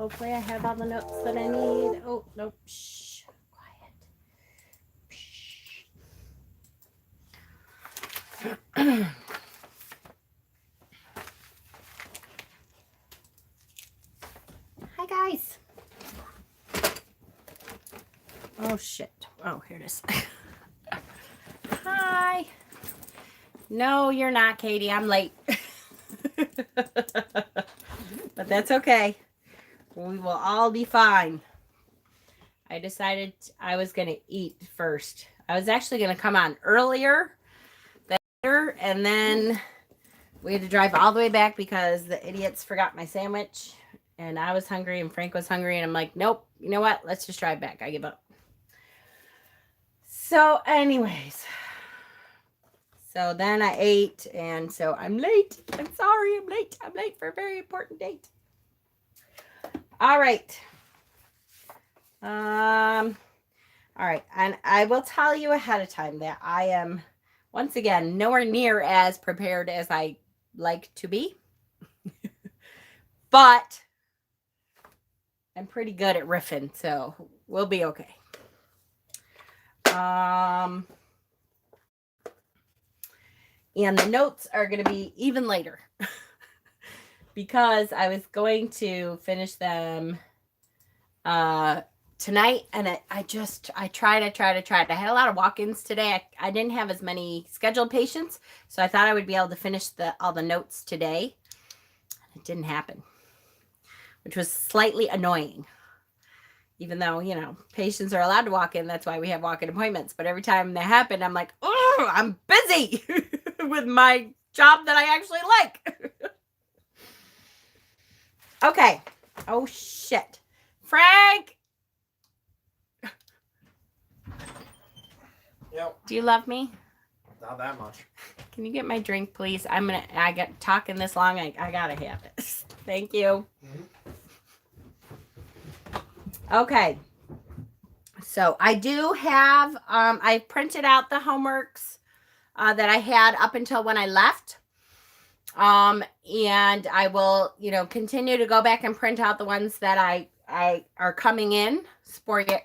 Hopefully I have all the notes that I need. Oh, nope. Shh. Quiet. Hi, guys. Oh, shit. Oh, here it is. Hi. No, you're not, Katie. I'm late. But that's okay. We will all be fine. I decided I was going to eat first. I was actually going to come on earlier, and then we had to drive all the way back because the idiots forgot my sandwich, and I was hungry, and Frank was hungry, and I'm like, nope, you know what? Let's just drive back. I give up. So anyways, so then I ate, and so I'm late. I'm sorry, I'm late. I'm late for a very important date. All right. All right, and I will tell you ahead of time that I am, once again, nowhere near as prepared as I like to be. But I'm pretty good at riffing, so we'll be okay. And the notes are going to be even later because I was going to finish them tonight, and I tried. I had a lot of walk-ins today. I didn't have as many scheduled patients, so I thought I would be able to finish all the notes today. It didn't happen, which was slightly annoying. Even though, you know, patients are allowed to walk in, that's why we have walk-in appointments. But every time they happen, I'm like, oh, I'm busy with my job that I actually like. Okay. Oh, shit. Frank! Yep. Do you love me? Not that much. Can you get my drink, please? I got talking this long. I gotta have it. Thank you. Mm-hmm. Okay. So I do have, I printed out the homeworks that I had up until when I left. And I will, you know, continue to go back and print out the ones that I are coming in sporadically.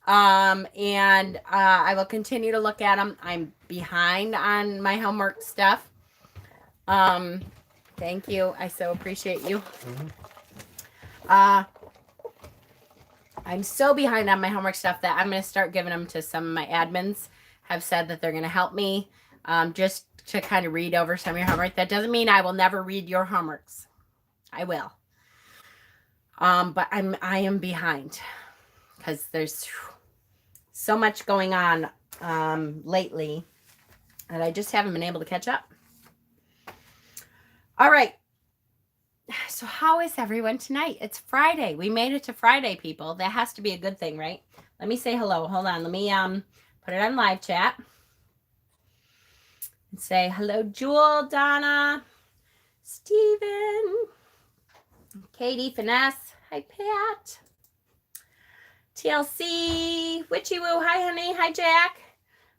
And I will continue to look at them. I'm behind on my homework stuff. Thank you. I so appreciate you. Mm-hmm. I'm so behind on my homework stuff that I'm going to start giving them to some of my admins. Have said that they're going to help me just to kind of read over some of your homework. That doesn't mean I will never read your homeworks. I will. But I am behind because there's so much going on lately that I just haven't been able to catch up. All right. So how is everyone tonight? It's Friday. We made it to Friday, people. That has to be a good thing, right? Let me say hello. Hold on. Let me put it on live chat. And say hello, Jewel, Donna, Steven, Katie, Finesse. Hi, Pat. TLC, Witchy Woo. Hi, honey. Hi, Jack.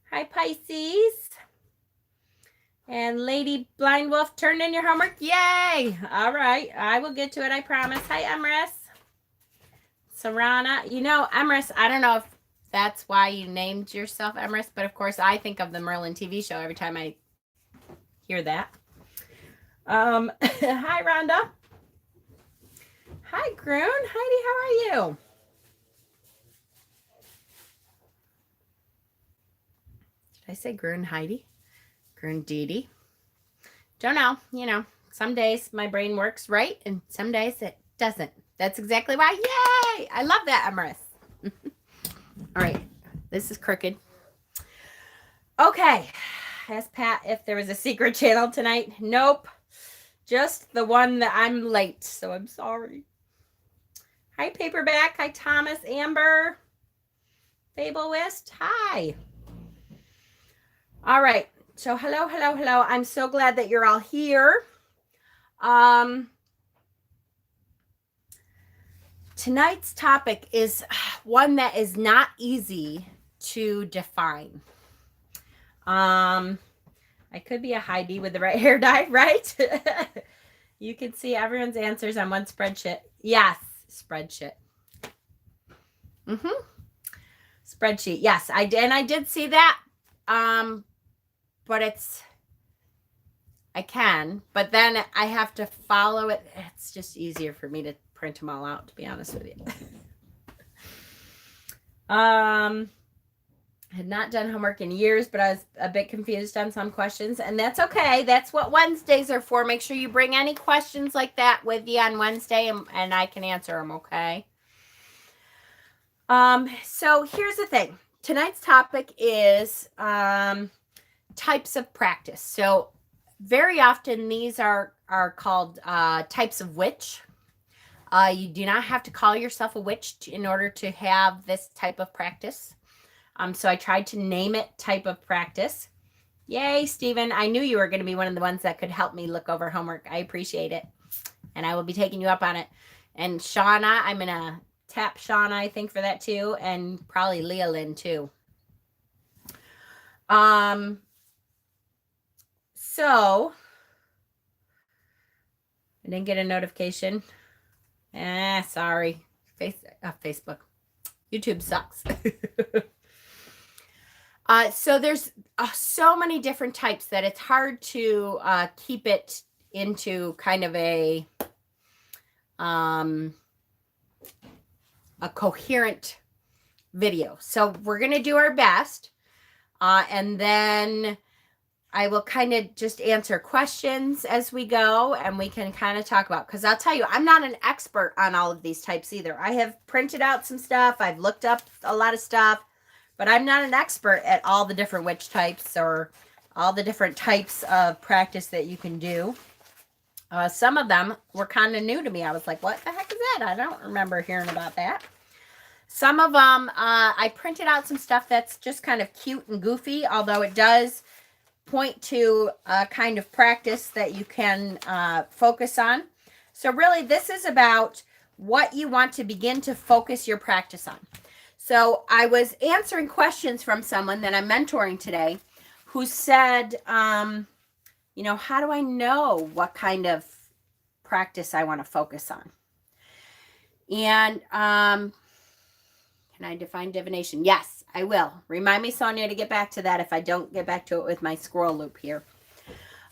Hi, Pisces. And Lady Blind Wolf, turned in your homework. Yay! All right. I will get to it, I promise. Hi, Emrys. Sarana. You know, Emrys, I don't know if that's why you named yourself Emrys, but of course I think of the Merlin TV show every time I hear that. Hi, Rhonda. Hi, Groon. Heidi, how are you? Did I say Groon Heidi? Groon Dee. Don't know. You know, some days my brain works right and some days it doesn't. That's exactly why. Yay! I love that, Emrys. All right. This is crooked. Okay. Ask Pat if there was a secret channel tonight. Nope. Just the one that I'm late, so I'm sorry. Hi, Paperback. Hi, Thomas. Amber. Fableist. Hi. All right. So hello. I'm so glad that you're all here. Tonight's topic is one that is not easy to define. I could be a Heidi with the right hair dye, right? You can see everyone's answers on one spreadsheet. Yes, spreadsheet. Spreadsheet. Yes, I did. And I did see that. But I can, but then I have to follow it. It's just easier for me to print them all out, to be honest with you. Had not done homework in years, but I was a bit confused on some questions, and that's okay. That's what Wednesdays are for. Make sure you bring any questions like that with you on Wednesday, and I can answer them, okay? So here's the thing. Tonight's topic is types of practice. So very often these are called types of witch. You do not have to call yourself a witch in order to have this type of practice. So I tried to name it type of practice. Yay, Stephen. I knew you were going to be one of the ones that could help me look over homework. I appreciate it. And I will be taking you up on it. And Shauna, I'm going to tap Shauna, I think, for that too. And probably Leah Lynn too. So I didn't get a notification. Sorry. Facebook. YouTube sucks. So there's so many different types that it's hard to keep it into kind of a coherent video. So we're going to do our best. And then I will kind of just answer questions as we go, and we can kind of talk about, because I'll tell you, I'm not an expert on all of these types either. I have printed out some stuff. I've looked up a lot of stuff, but I'm not an expert at all the different witch types or all the different types of practice that you can do. Some of them were kind of new to me. I was like, what the heck is that? I don't remember hearing about that. Some of them, I printed out some stuff that's just kind of cute and goofy, although it does point to a kind of practice that you can focus on. So really, this is about what you want to begin to focus your practice on. So I was answering questions from someone that I'm mentoring today who said, how do I know what kind of practice I want to focus on? And can I define divination? Yes, I will. Remind me, Sonia, to get back to that if I don't get back to it with my squirrel loop here.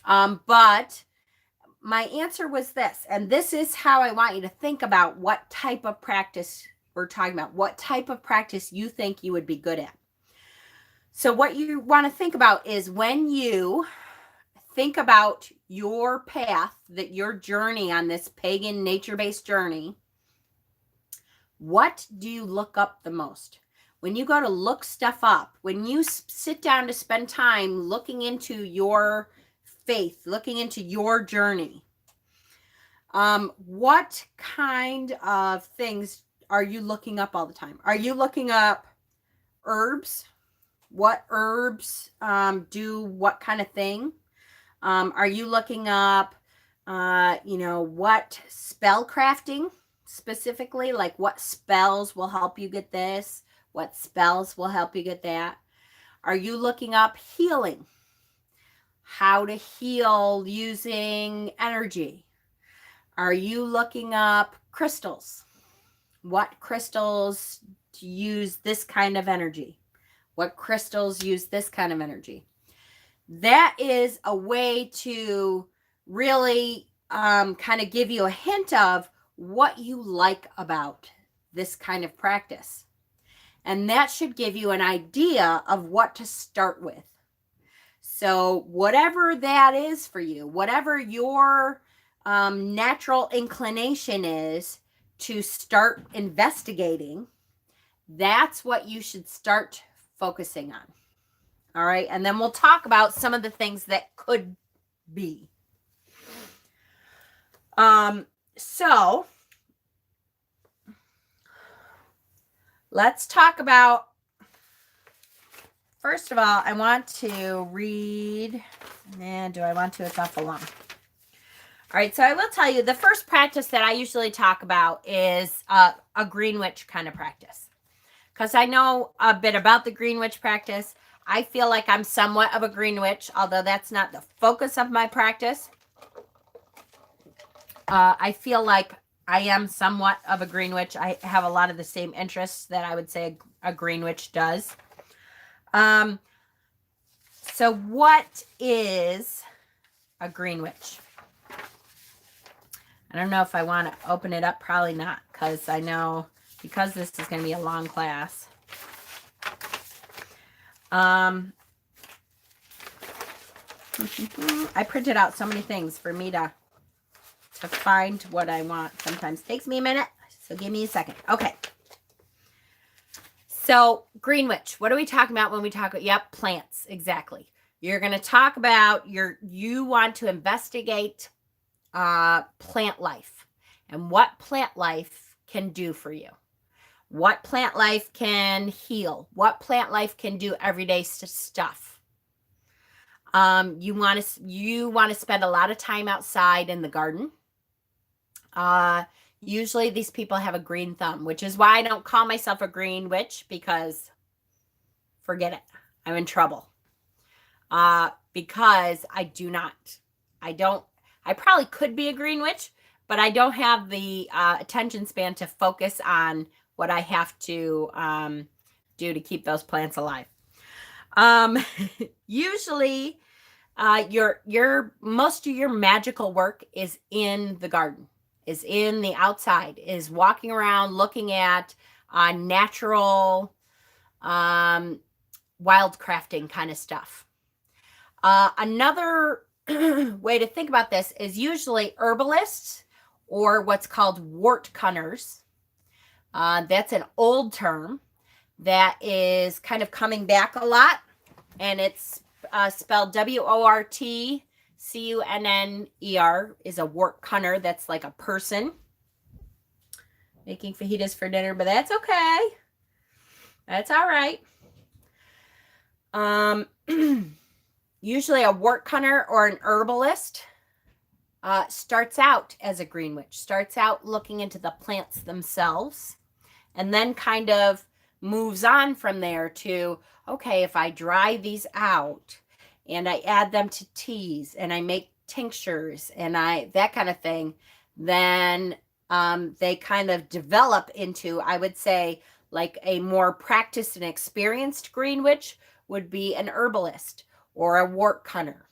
But my answer was this, and this is how I want you to think about what type of practice we're talking about, what type of practice you think you would be good at. So what you want to think about is when you think about your path, that your journey on this pagan nature-based journey, what do you look up the most? When you go to look stuff up, when you sit down to spend time looking into your faith, looking into your journey, what kind of things are you looking up all the time? Are you looking up herbs? What herbs do what kind of thing? Are you looking up, what spell crafting specifically? Like what spells will help you get this? What spells will help you get that? Are you looking up healing? How to heal using energy? Are you looking up crystals? What crystals use this kind of energy? What crystals use this kind of energy? That is a way to really kind of give you a hint of what you like about this kind of practice. And that should give you an idea of what to start with. So whatever that is for you, whatever your natural inclination is to start investigating, that's what you should start focusing on. All right. And then we'll talk about some of the things that could be. So let's talk about, first of all, I want to read, and do I want to? It's awful long. All right, so I will tell you, the first practice that I usually talk about is a Green Witch kind of practice. Because I know a bit about the Green Witch practice. I feel like I'm somewhat of a Green Witch, although that's not the focus of my practice. I feel like I am somewhat of a green witch. I have a lot of the same interests that I would say a green witch does. So what is a green witch? I don't know if I want to open it up. Probably not, because I know, because this is going to be a long class. I printed out so many things for me to find what I want. Sometimes takes me a minute, so give me a second. Okay. So, green witch, what are we talking about when we talk about, yep, plants, exactly. You're going to talk about you want to investigate plant life and what plant life can do for you. What plant life can heal. What plant life can do everyday stuff. You want to spend a lot of time outside in the garden. Usually these people have a green thumb, which is why I don't call myself a green witch, because forget it. I'm in trouble. Because I probably could be a green witch, but I don't have the attention span to focus on what I have to do to keep those plants alive. Usually your most of your magical work is in the garden, is in the outside, is walking around looking at natural wildcrafting kind of stuff. Another way to think about this is usually herbalists or what's called wart cunners. That's an old term that is kind of coming back a lot, and it's spelled WORTCUNNER, is a wart cunner. That's like a person making fajitas for dinner, but that's okay. That's all right. Usually a wart cunner or an herbalist starts out as a green witch, starts out looking into the plants themselves, and then kind of moves on from there to, okay, if I dry these out and I add them to teas and I make tinctures and that kind of thing, then they kind of develop into, I would say, like a more practiced and experienced green witch would be an herbalist or a wart cunner.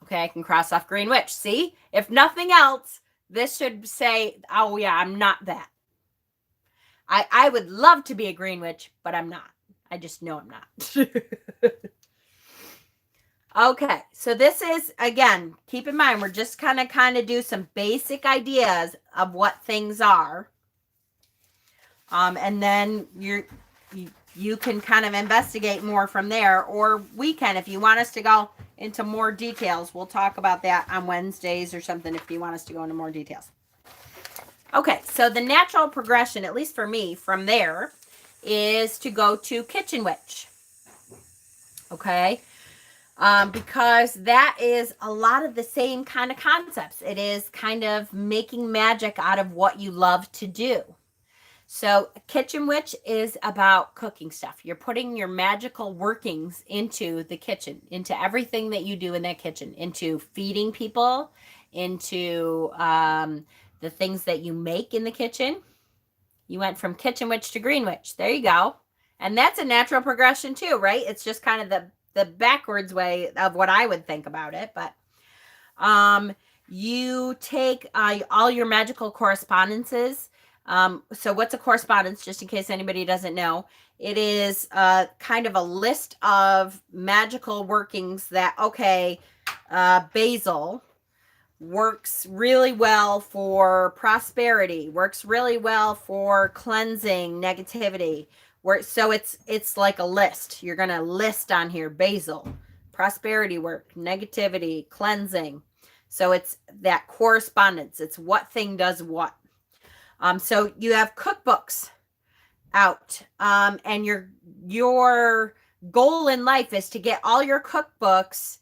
Okay, I can cross off green witch. See, if nothing else, this should say, oh yeah, I'm not that. I would love to be a green witch, but I'm not. I just know I'm not. Okay, so this is, again, keep in mind, we're just kind of do some basic ideas of what things are. And then you can kind of investigate more from there, or we can, if you want us to go into more details, we'll talk about that on Wednesdays or something if you want us to go into more details. Okay, so the natural progression, at least for me, from there is to go to kitchen witch. Okay, because that is a lot of the same kind of concepts. It is kind of making magic out of what you love to do. So kitchen witch is about cooking stuff. You're putting your magical workings into the kitchen, into everything that you do in that kitchen, into feeding people, into the things that you make in the kitchen. You went from kitchen witch to green witch. There you go. And that's a natural progression too, right? It's just kind of the backwards way of what I would think about it. But you take all your magical correspondences. So what's a correspondence, just in case anybody doesn't know? It is kind of a list of magical workings that, okay, basil works really well for prosperity, works really well for cleansing negativity. So it's like a list. You're going to list on here basil, prosperity work, negativity, cleansing. So it's that correspondence. It's what thing does what. So you have cookbooks out, and your goal in life is to get all your cookbooks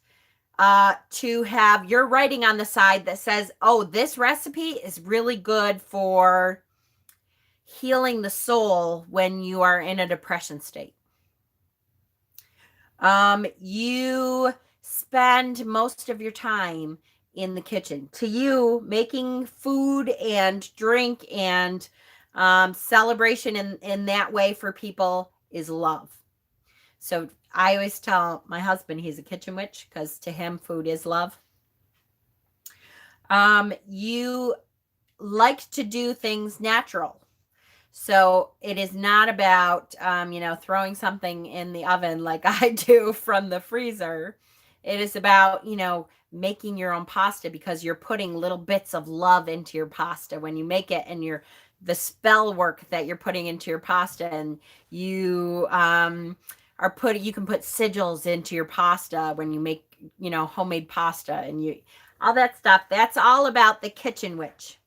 to have your writing on the side that says, oh, this recipe is really good for healing the soul when you are in a depression state. You spend most of your time in the kitchen. To you, making food and drink and celebration in that way for people is love. So I always tell my husband he's a kitchen witch because to him, food is love. You like to do things natural. So it is not about, throwing something in the oven like I do from the freezer. It is about, making your own pasta because you're putting little bits of love into your pasta when you make it, and the spell work that you're putting into your pasta, and you you can put sigils into your pasta when you make, homemade pasta, and all that stuff. That's all about the kitchen witch.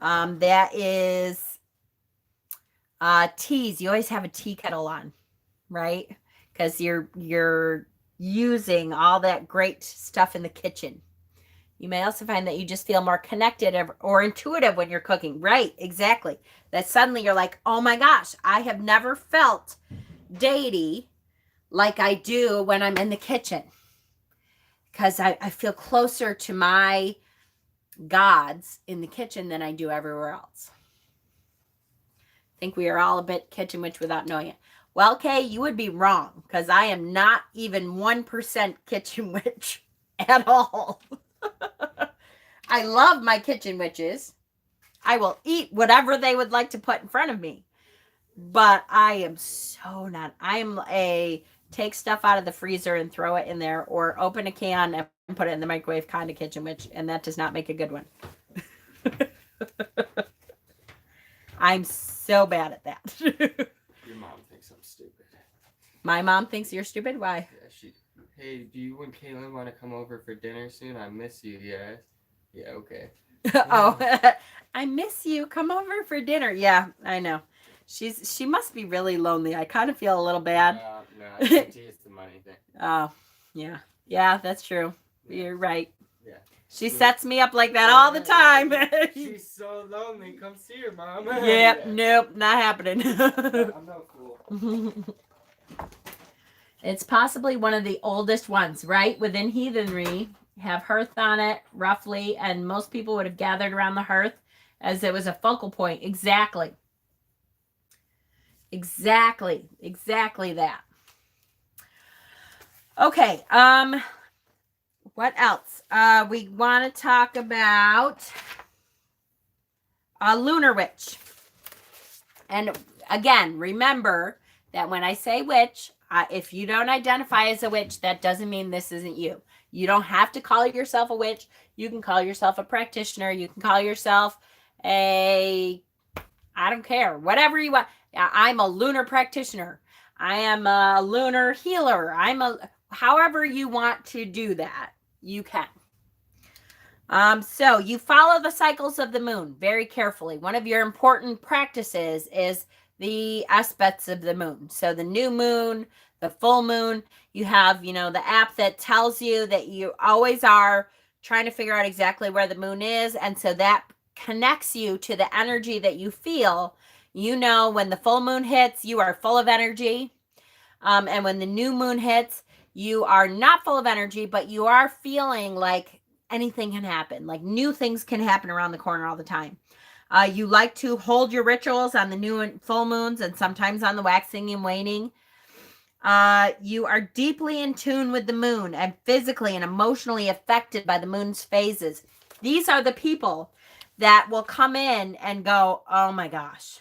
That is teas. You always have a tea kettle on, right? Because you're using all that great stuff in the kitchen. You may also find that you just feel more connected or intuitive when you're cooking. Right, exactly. That suddenly you're like, oh my gosh, I have never felt deity like I do when I'm in the kitchen. Because I feel closer to my gods in the kitchen than I do everywhere else. I think we are all a bit kitchen witch without knowing it. Well, Kay, you would be wrong because I am not even 1% kitchen witch at all. I love my kitchen witches. I will eat whatever they would like to put in front of me. But I am so not. I'm a take stuff out of the freezer and throw it in there, or open a can and put it in the microwave kind of kitchen witch, and that does not make a good one. I'm so bad at that. Your mom thinks I'm stupid. My mom thinks you're stupid? Why? Yeah, hey, do you and Caitlin want to come over for dinner soon? I miss you, yes. Yeah, okay. Oh, I miss you. Come over for dinner. Yeah, I know. She must be really lonely. I kind of feel a little bad. No, I think it's the money thing. Oh, yeah. Yeah, that's true. Yeah. You're right. Yeah. She sets me up like that all the time. She's so lonely. Come see her, Mom. Yep. Yeah. Nope. Not happening. I'm not cool. It's possibly one of the oldest ones, right? Within heathenry, have hearth on it, roughly, and most people would have gathered around the hearth as it was a focal point. Exactly. Exactly that. Okay. What else? We want to talk about a lunar witch. And again, remember that when I say witch, if you don't identify as a witch, that doesn't mean this isn't you. You don't have to call yourself a witch. You can call yourself a practitioner. You can call yourself I don't care, whatever you want. I'm a lunar practitioner. I am a lunar healer. However you want to do that, you can. So you follow the cycles of the moon very carefully. One of your important practices is the aspects of the moon. So the new moon, the full moon, you have, the app that tells you that you always are trying to figure out exactly where the moon is. And so that connects you to the energy that you feel. When the full moon hits, you are full of energy. And when the new moon hits, you are not full of energy, but you are feeling like anything can happen. Like new things can happen around the corner all the time. You like to hold your rituals on the new and full moons and sometimes on the waxing and waning. You are deeply in tune with the moon and physically and emotionally affected by the moon's phases. These are the people that will come in and go, oh my gosh,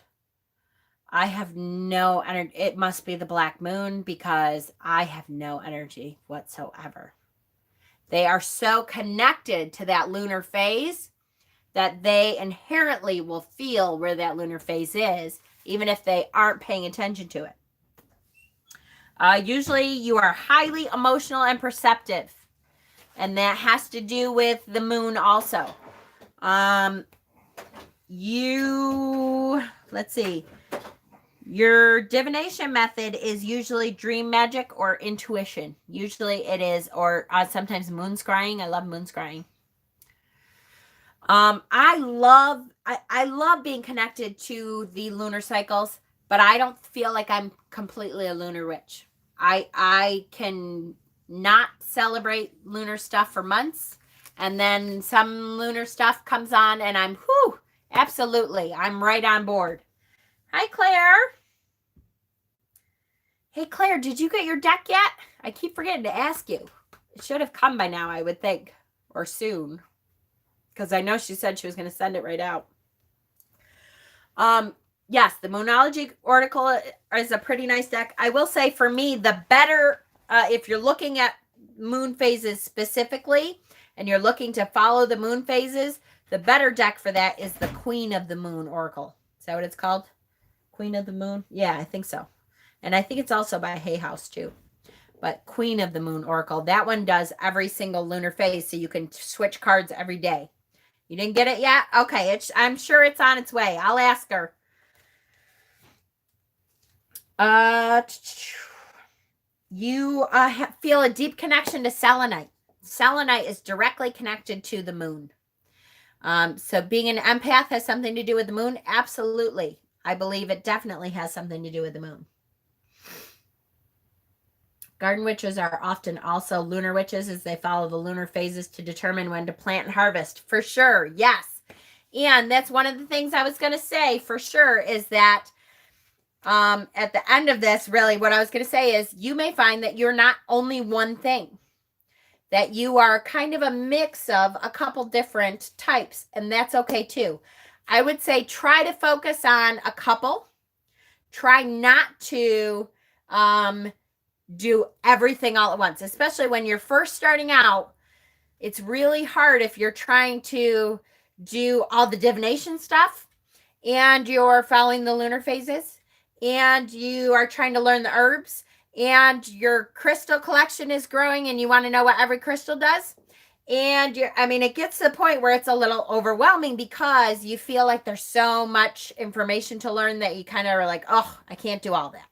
I have no energy. It must be the black moon because I have no energy whatsoever. They are so connected to that lunar phase that they inherently will feel where that lunar phase is, even if they aren't paying attention to it. Usually you are highly emotional and perceptive, and that has to do with the moon also. Let's see. Your divination method is usually dream magic or intuition. Usually it is, or sometimes moon scrying. I love moon scrying. I love being connected to the lunar cycles, but I don't feel like I'm completely a lunar witch. I can not celebrate lunar stuff for months, and then some lunar stuff comes on, and I'm, absolutely, I'm right on board. Hi, Claire. Hey, Claire, did you get your deck yet? I keep forgetting to ask you. It should have come by now, I would think, or soon, because I know she said she was going to send it right out. Yes, the Moonology Oracle is a pretty nice deck. I will say, for me, the better, if you're looking at moon phases specifically, and you're looking to follow the moon phases, the better deck for that is the Queen of the Moon Oracle. Is that what it's called? Queen of the Moon? Yeah, I think so. And I think it's also by Hay House too. But Queen of the Moon Oracle, that one does every single lunar phase, so you can switch cards every day. You didn't get it yet? Okay, I'm sure it's on its way. I'll ask her. You feel a deep connection to selenite. Selenite is directly connected to the moon. So being an empath has something to do with the moon? Absolutely. I believe it definitely has something to do with the moon. Garden witches are often also lunar witches, as they follow the lunar phases to determine when to plant and harvest. For sure, yes. And that's one of the things I was going to say for sure, is that at the end of this, really what I was going to say is you may find that you're not only one thing, that you are kind of a mix of a couple different types, and that's okay too. I would say try to focus on a couple. Try not to do everything all at once, especially when you're first starting out. It's really hard if you're trying to do all the divination stuff and you're following the lunar phases and you are trying to learn the herbs and your crystal collection is growing and you want to know what every crystal does. And it gets to the point where it's a little overwhelming because you feel like there's so much information to learn that you kind of are like, oh, I can't do all that.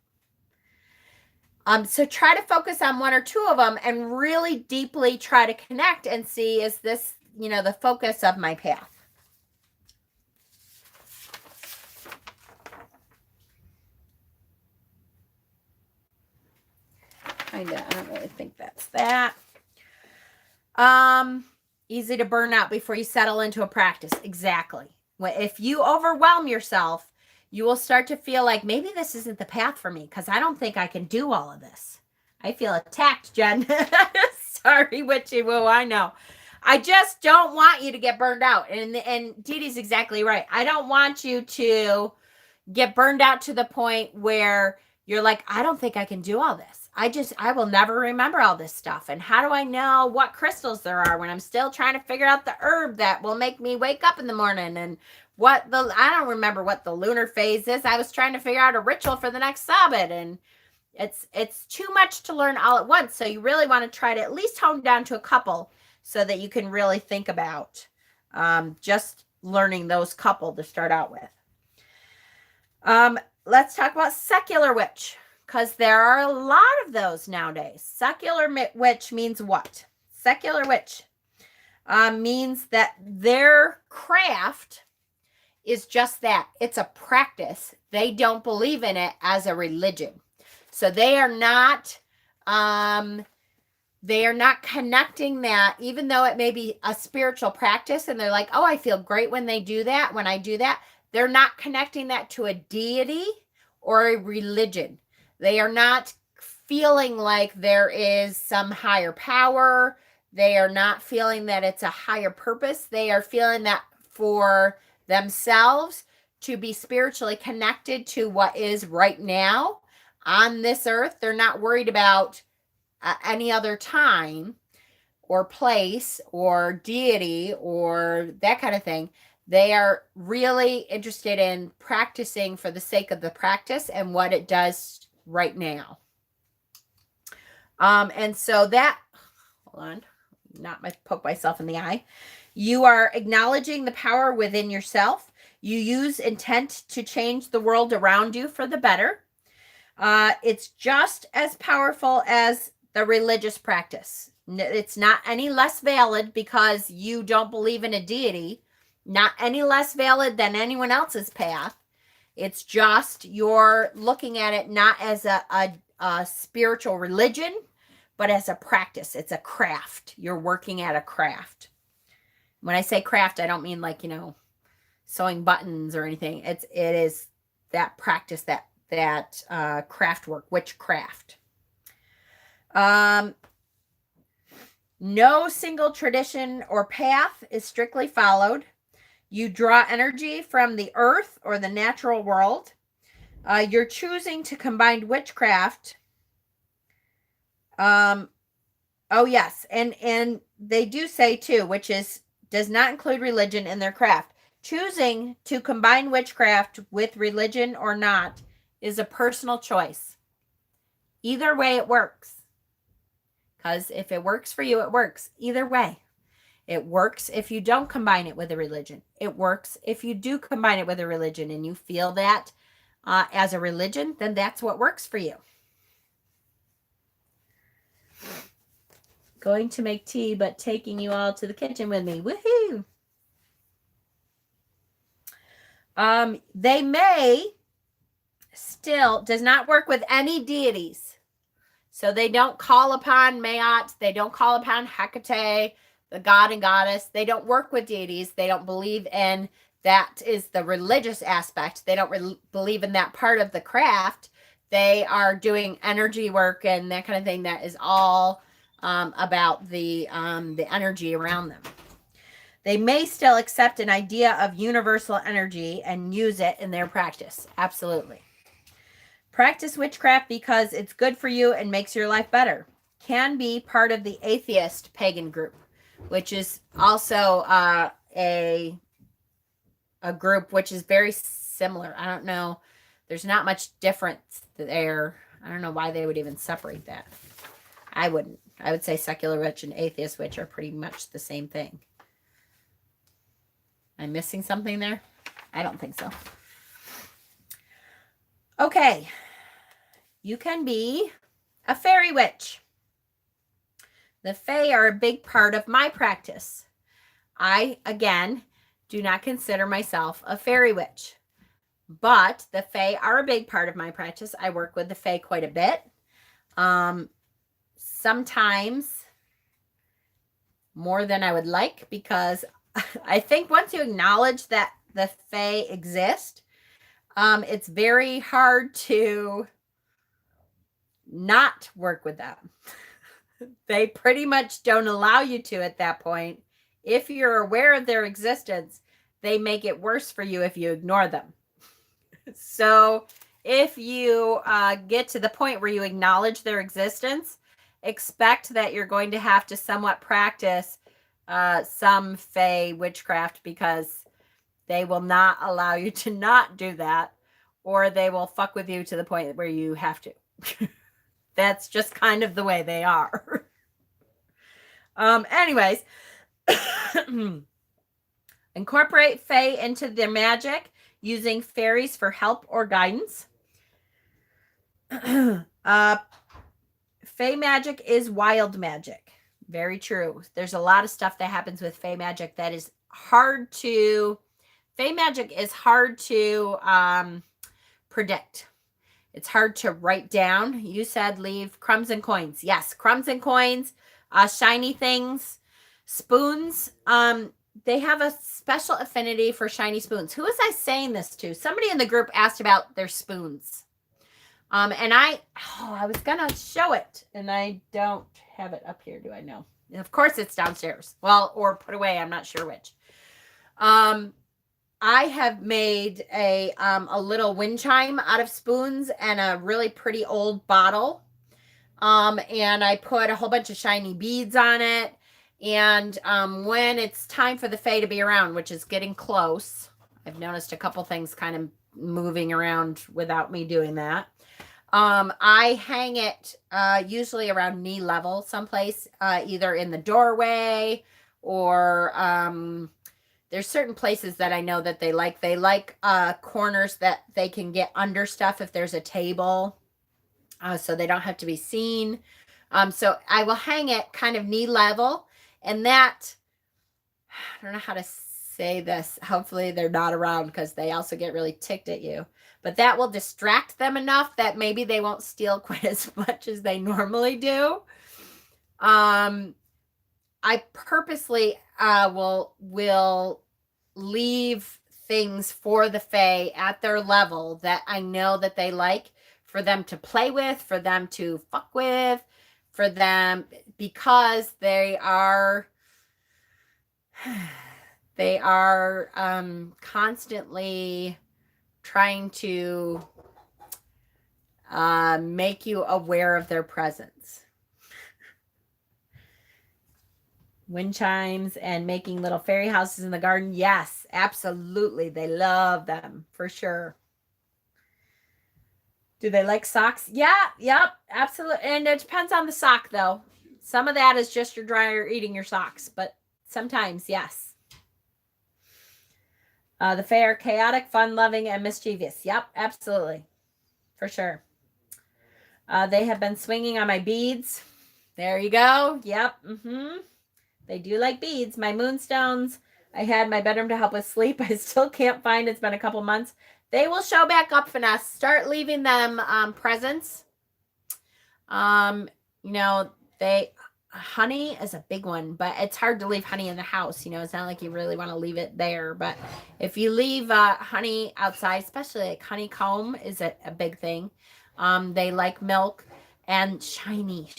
So try to focus on one or two of them and really deeply try to connect and see, is this, the focus of my path? I don't really think that's that. Easy to burn out before you settle into a practice. Exactly. If you overwhelm yourself, you will start to feel like maybe this isn't the path for me because I don't think I can do all of this. I feel attacked, Jen. Sorry, Witchy Woo, I know. I just don't want you to get burned out. And Dee Dee's exactly right. I don't want you to get burned out to the point where you're like, I don't think I can do all this. I will never remember all this stuff. And how do I know what crystals there are when I'm still trying to figure out the herb that will make me wake up in the morning? And I don't remember what the lunar phase is. I was trying to figure out a ritual for the next Sabbath, and it's too much to learn all at once. So you really want to try to at least hone down to a couple so that you can really think about just learning those couple to start out with. Let's talk about secular witch, because there are a lot of those nowadays. Secular witch means what? Secular witch means that their craft is just that. It's a practice. They don't believe in it as a religion. So they are not connecting that, even though it may be a spiritual practice and they're like, oh, I feel great when I do that. They're not connecting that to a deity or a religion. They are not feeling like there is some higher power. They are not feeling that it's a higher purpose. They are feeling that for themselves to be spiritually connected to what is right now on this earth. They're not worried about any other time or place or deity or that kind of thing. They are really interested in practicing for the sake of the practice and what it does right now. And so that, hold on, poke myself in the eye. You are acknowledging the power within yourself. You use intent to change the world around you for the better. It's just as powerful as the religious practice. It's not any less valid because you don't believe in a deity, not any less valid than anyone else's path. It's just you're looking at it not as a spiritual religion, but as a practice. It's a craft. You're working at a craft. When I say craft, I don't mean like, sewing buttons or anything. It is that practice, that craft work, witchcraft. No single tradition or path is strictly followed. You draw energy from the earth or the natural world. You're choosing to combine witchcraft. Oh yes, and they do say too, which does not include religion in their craft. Choosing to combine witchcraft with religion or not is a personal choice. Either way, it works. Because if it works for you, it works. Either way. It works if you don't combine it with a religion. It works if you do combine it with a religion and you feel that as a religion, then that's what works for you. Going to make tea, but taking you all to the kitchen with me. Woohoo! They may still, does not work with any deities. So they don't call upon Maat. They don't call upon Hecate, the god and goddess. They don't work with deities. They don't believe in, that is the religious aspect. They don't believe in that part of the craft. They are doing energy work and that kind of thing. That is all about the energy around them. They may still accept an idea of universal energy and use it in their practice. Absolutely. Practice witchcraft because it's good for you and makes your life better. Can be part of the atheist pagan group, which is also a group which is very similar. I don't know. There's not much difference there. I don't know why they would even separate that. I wouldn't. I would say secular witch and atheist witch are pretty much the same thing. Am I missing something there? I don't think so. Okay. You can be a fairy witch. The fae are a big part of my practice. I, again, do not consider myself a fairy witch. But the fae are a big part of my practice. I work with the fae quite a bit. Sometimes more than I would like, because I think once you acknowledge that the fae exist, it's very hard to not work with them. They pretty much don't allow you to at that point. If you're aware of their existence, they make it worse for you if you ignore them. So if you get to the point where you acknowledge their existence, expect that you're going to have to somewhat practice some fae witchcraft, because they will not allow you to not do that, or they will fuck with you to the point where you have to. That's just kind of the way they are. Anyways, incorporate fae into their magic using fairies for help or guidance. Fae magic is wild magic. Very true. There's a lot of stuff that happens with fae magic that is hard to... Fae magic is hard to predict. It's hard to write down. You said leave crumbs and coins. Yes, crumbs and coins, shiny things, spoons. They have a special affinity for shiny spoons. Who was I saying this to? Somebody in the group asked about their spoons. And I was going to show it, and I don't have it up here. Do I know? And of course it's downstairs. Well, or put away. I'm not sure which. I have made a little wind chime out of spoons and a really pretty old bottle. And I put a whole bunch of shiny beads on it. And when it's time for the fae to be around, which is getting close, I've noticed a couple things kind of moving around without me doing that. I hang it usually around knee level someplace, either in the doorway or there's certain places that I know that they like. They like corners that they can get under stuff if there's a table, so they don't have to be seen. So I will hang it kind of knee level, and that, I don't know how to say this. Hopefully they're not around, because they also get really ticked at you. But that will distract them enough that maybe they won't steal quite as much as they normally do. I purposely will leave things for the Fae at their level that I know that they like, for them to play with, for them to fuck with, for them, because they are constantly trying to make you aware of their presence. Wind chimes and making little fairy houses in the garden. Yes, absolutely. They love them for sure. Do they like socks? Yeah, yep, absolutely. And it depends on the sock, though. Some of that is just your dryer eating your socks, but sometimes, yes. The Fae are chaotic, fun-loving, and mischievous. Yep, absolutely. For sure. They have been swinging on my beads. There you go. Yep. They do like beads. My moonstones, I had my bedroom to help with sleep. I still can't find. It's been a couple months. They will show back up, Finesse. Start leaving them presents. Honey is a big one, but it's hard to leave honey in the house. It's not like you really want to leave it there. But if you leave honey outside, especially like honeycomb is a big thing. They like milk and shiny,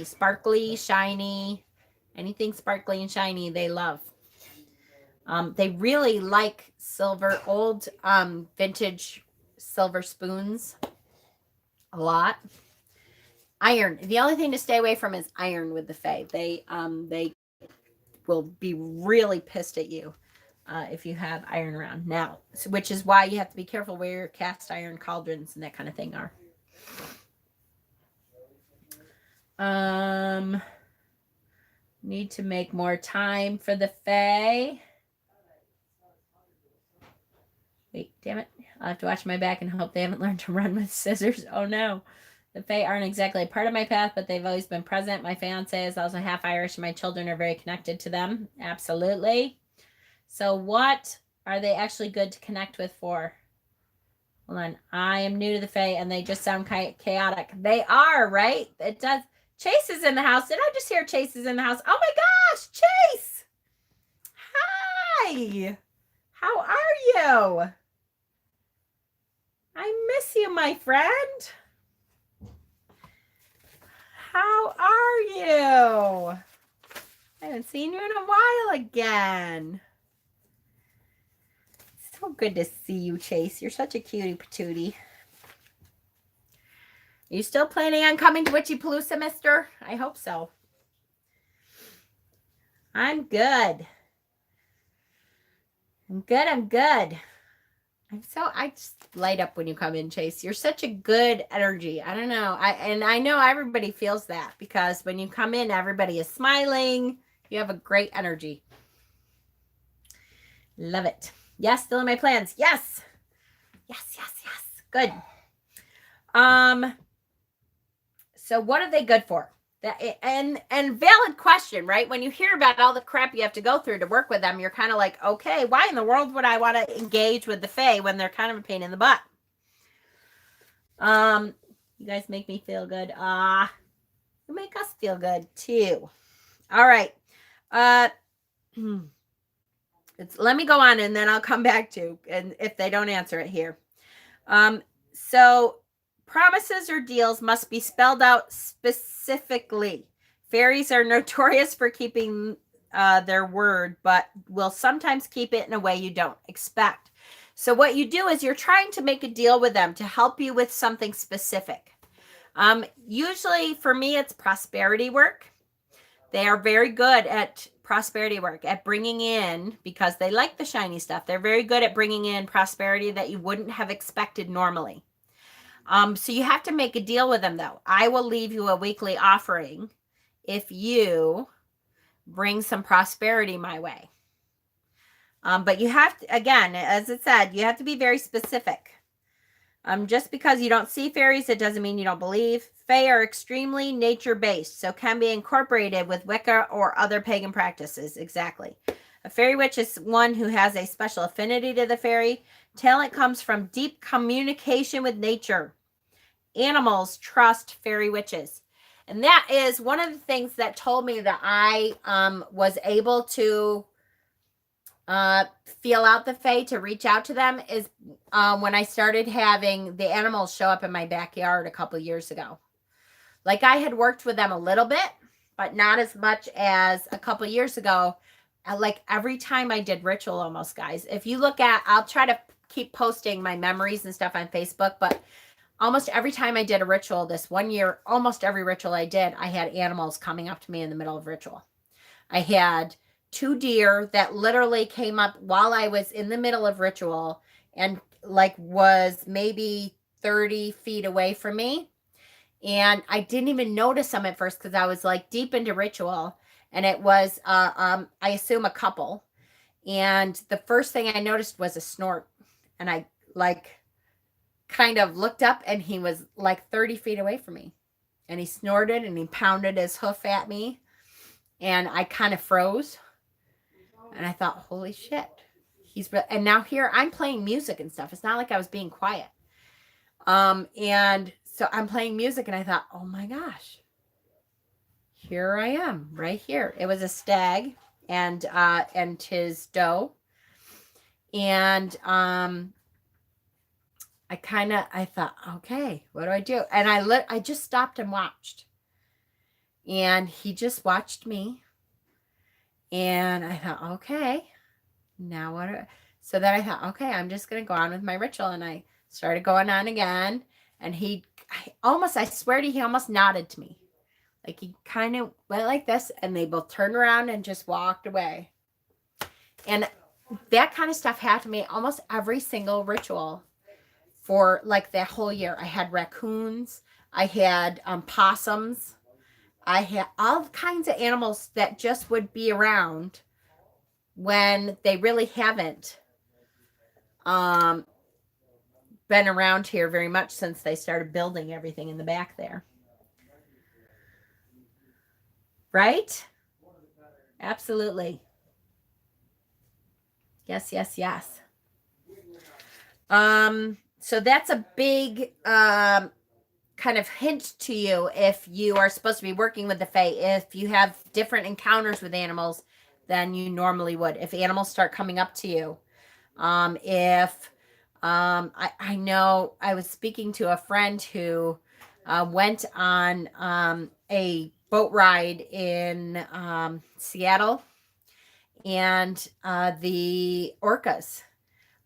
sparkly, shiny. Anything sparkly and shiny, they love. They really like silver, old vintage silver spoons a lot. Iron. The only thing to stay away from is iron with the Fae. They will be really pissed at you if you have iron around now, which is why you have to be careful where your cast iron cauldrons and that kind of thing are. Need to make more time for the Fae. Wait, damn it. I'll have to watch my back and hope they haven't learned to run with scissors. Oh no. The Fae aren't exactly a part of my path, but they've always been present. My fiance is also half Irish, and my children are very connected to them. Absolutely. So what are they actually good to connect with for? Hold on. I am new to the Fae, and they just sound chaotic. They are, right? It does. Chase is in the house. Did I just hear Chase is in the house? Oh my gosh, Chase! Hi! How are you? I miss you, my friend. How are you? I haven't seen you in a while again. So good to see you, Chase. You're such a cutie patootie. Are you still planning on coming to Witchypalooza, mister? I hope so. I'm good. I'm good. I just light up when you come in, Chase. You're such a good energy. I don't know. I know everybody feels that, because when you come in, everybody is smiling. You have a great energy. Love it. Yes, still in my plans. Yes. Good. So what are they good for? And valid question, right? When you hear about all the crap you have to go through to work with them, you're kind of like, okay, why in the world would I want to engage with the Fae when they're kind of a pain in the butt? You guys make me feel good. You make us feel good too. All right. Let me go on, and then I'll come back to, and if they don't answer it here. So promises or deals must be spelled out specifically. Fairies are notorious for keeping their word, but will sometimes keep it in a way you don't expect. So what you do is you're trying to make a deal with them to help you with something specific. Usually for me, it's prosperity work. They are very good at prosperity work, at bringing in, because they like the shiny stuff. They're very good at bringing in prosperity that you wouldn't have expected normally. So you have to make a deal with them, though. I will leave you a weekly offering if you bring some prosperity my way. But you have to, again, as it said, you have to be very specific. Just because you don't see fairies, it doesn't mean you don't believe. Fae are extremely nature-based, so can be incorporated with Wicca or other pagan practices. Exactly. A fairy witch is one who has a special affinity to the fairy. Talent comes from deep communication with nature. Animals trust fairy witches. And that is one of the things that told me that I was able to feel out the fae, to reach out to them, is when I started having the animals show up in my backyard a couple years ago. Like, I had worked with them a little bit, but not as much as a couple years ago. Like, every time I did ritual, almost, guys, if you look at, I'll try to keep posting my memories and stuff on Facebook, but almost every time I did a ritual this one year, almost every ritual I did, I had animals coming up to me in the middle of ritual. I had 2 deer that literally came up while I was in the middle of ritual and like was maybe 30 feet away from me. And I didn't even notice them at first because I was like deep into ritual, and it was, I assume, a couple. And the first thing I noticed was a snort, and I like kind of looked up, and he was like 30 feet away from me, and he snorted and he pounded his hoof at me, and I kind of froze, and I thought, holy shit, and now here I'm playing music and stuff. It's not like I was being quiet. And so I'm playing music, and I thought, oh my gosh, here I am right here. It was a stag and his doe. And I thought, okay, what do I do? And I just stopped and watched. And he just watched me. And I thought, okay, now what? So then I thought, okay, I'm just going to go on with my ritual. And I started going on again. And I swear to you, he almost nodded to me. Like, he kind of went like this, and they both turned around and just walked away. And that kind of stuff happened to me almost every single ritual for like that whole year. I had raccoons. I had possums. I had all kinds of animals that just would be around when they really haven't been around here very much since they started building everything in the back there. Right? Absolutely. Yes, yes, yes. So that's a big kind of hint to you if you are supposed to be working with the fae, if you have different encounters with animals than you normally would, if animals start coming up to you. I know I was speaking to a friend who went on a boat ride in Seattle, and the orcas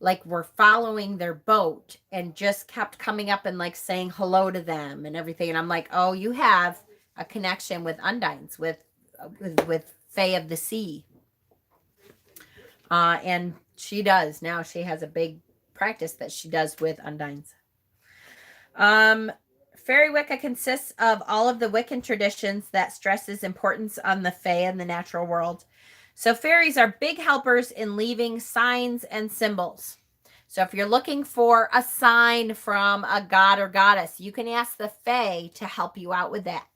like were following their boat and just kept coming up and like saying hello to them and everything. And I'm like, oh, you have a connection with undines, with fae of the sea. And she does now. She has a big practice that she does with undines. Fairy Wicca consists of all of the Wiccan traditions that stresses importance on the fae and the natural world. So fairies are big helpers in leaving signs and symbols. So if you're looking for a sign from a god or goddess, you can ask the fae to help you out with that.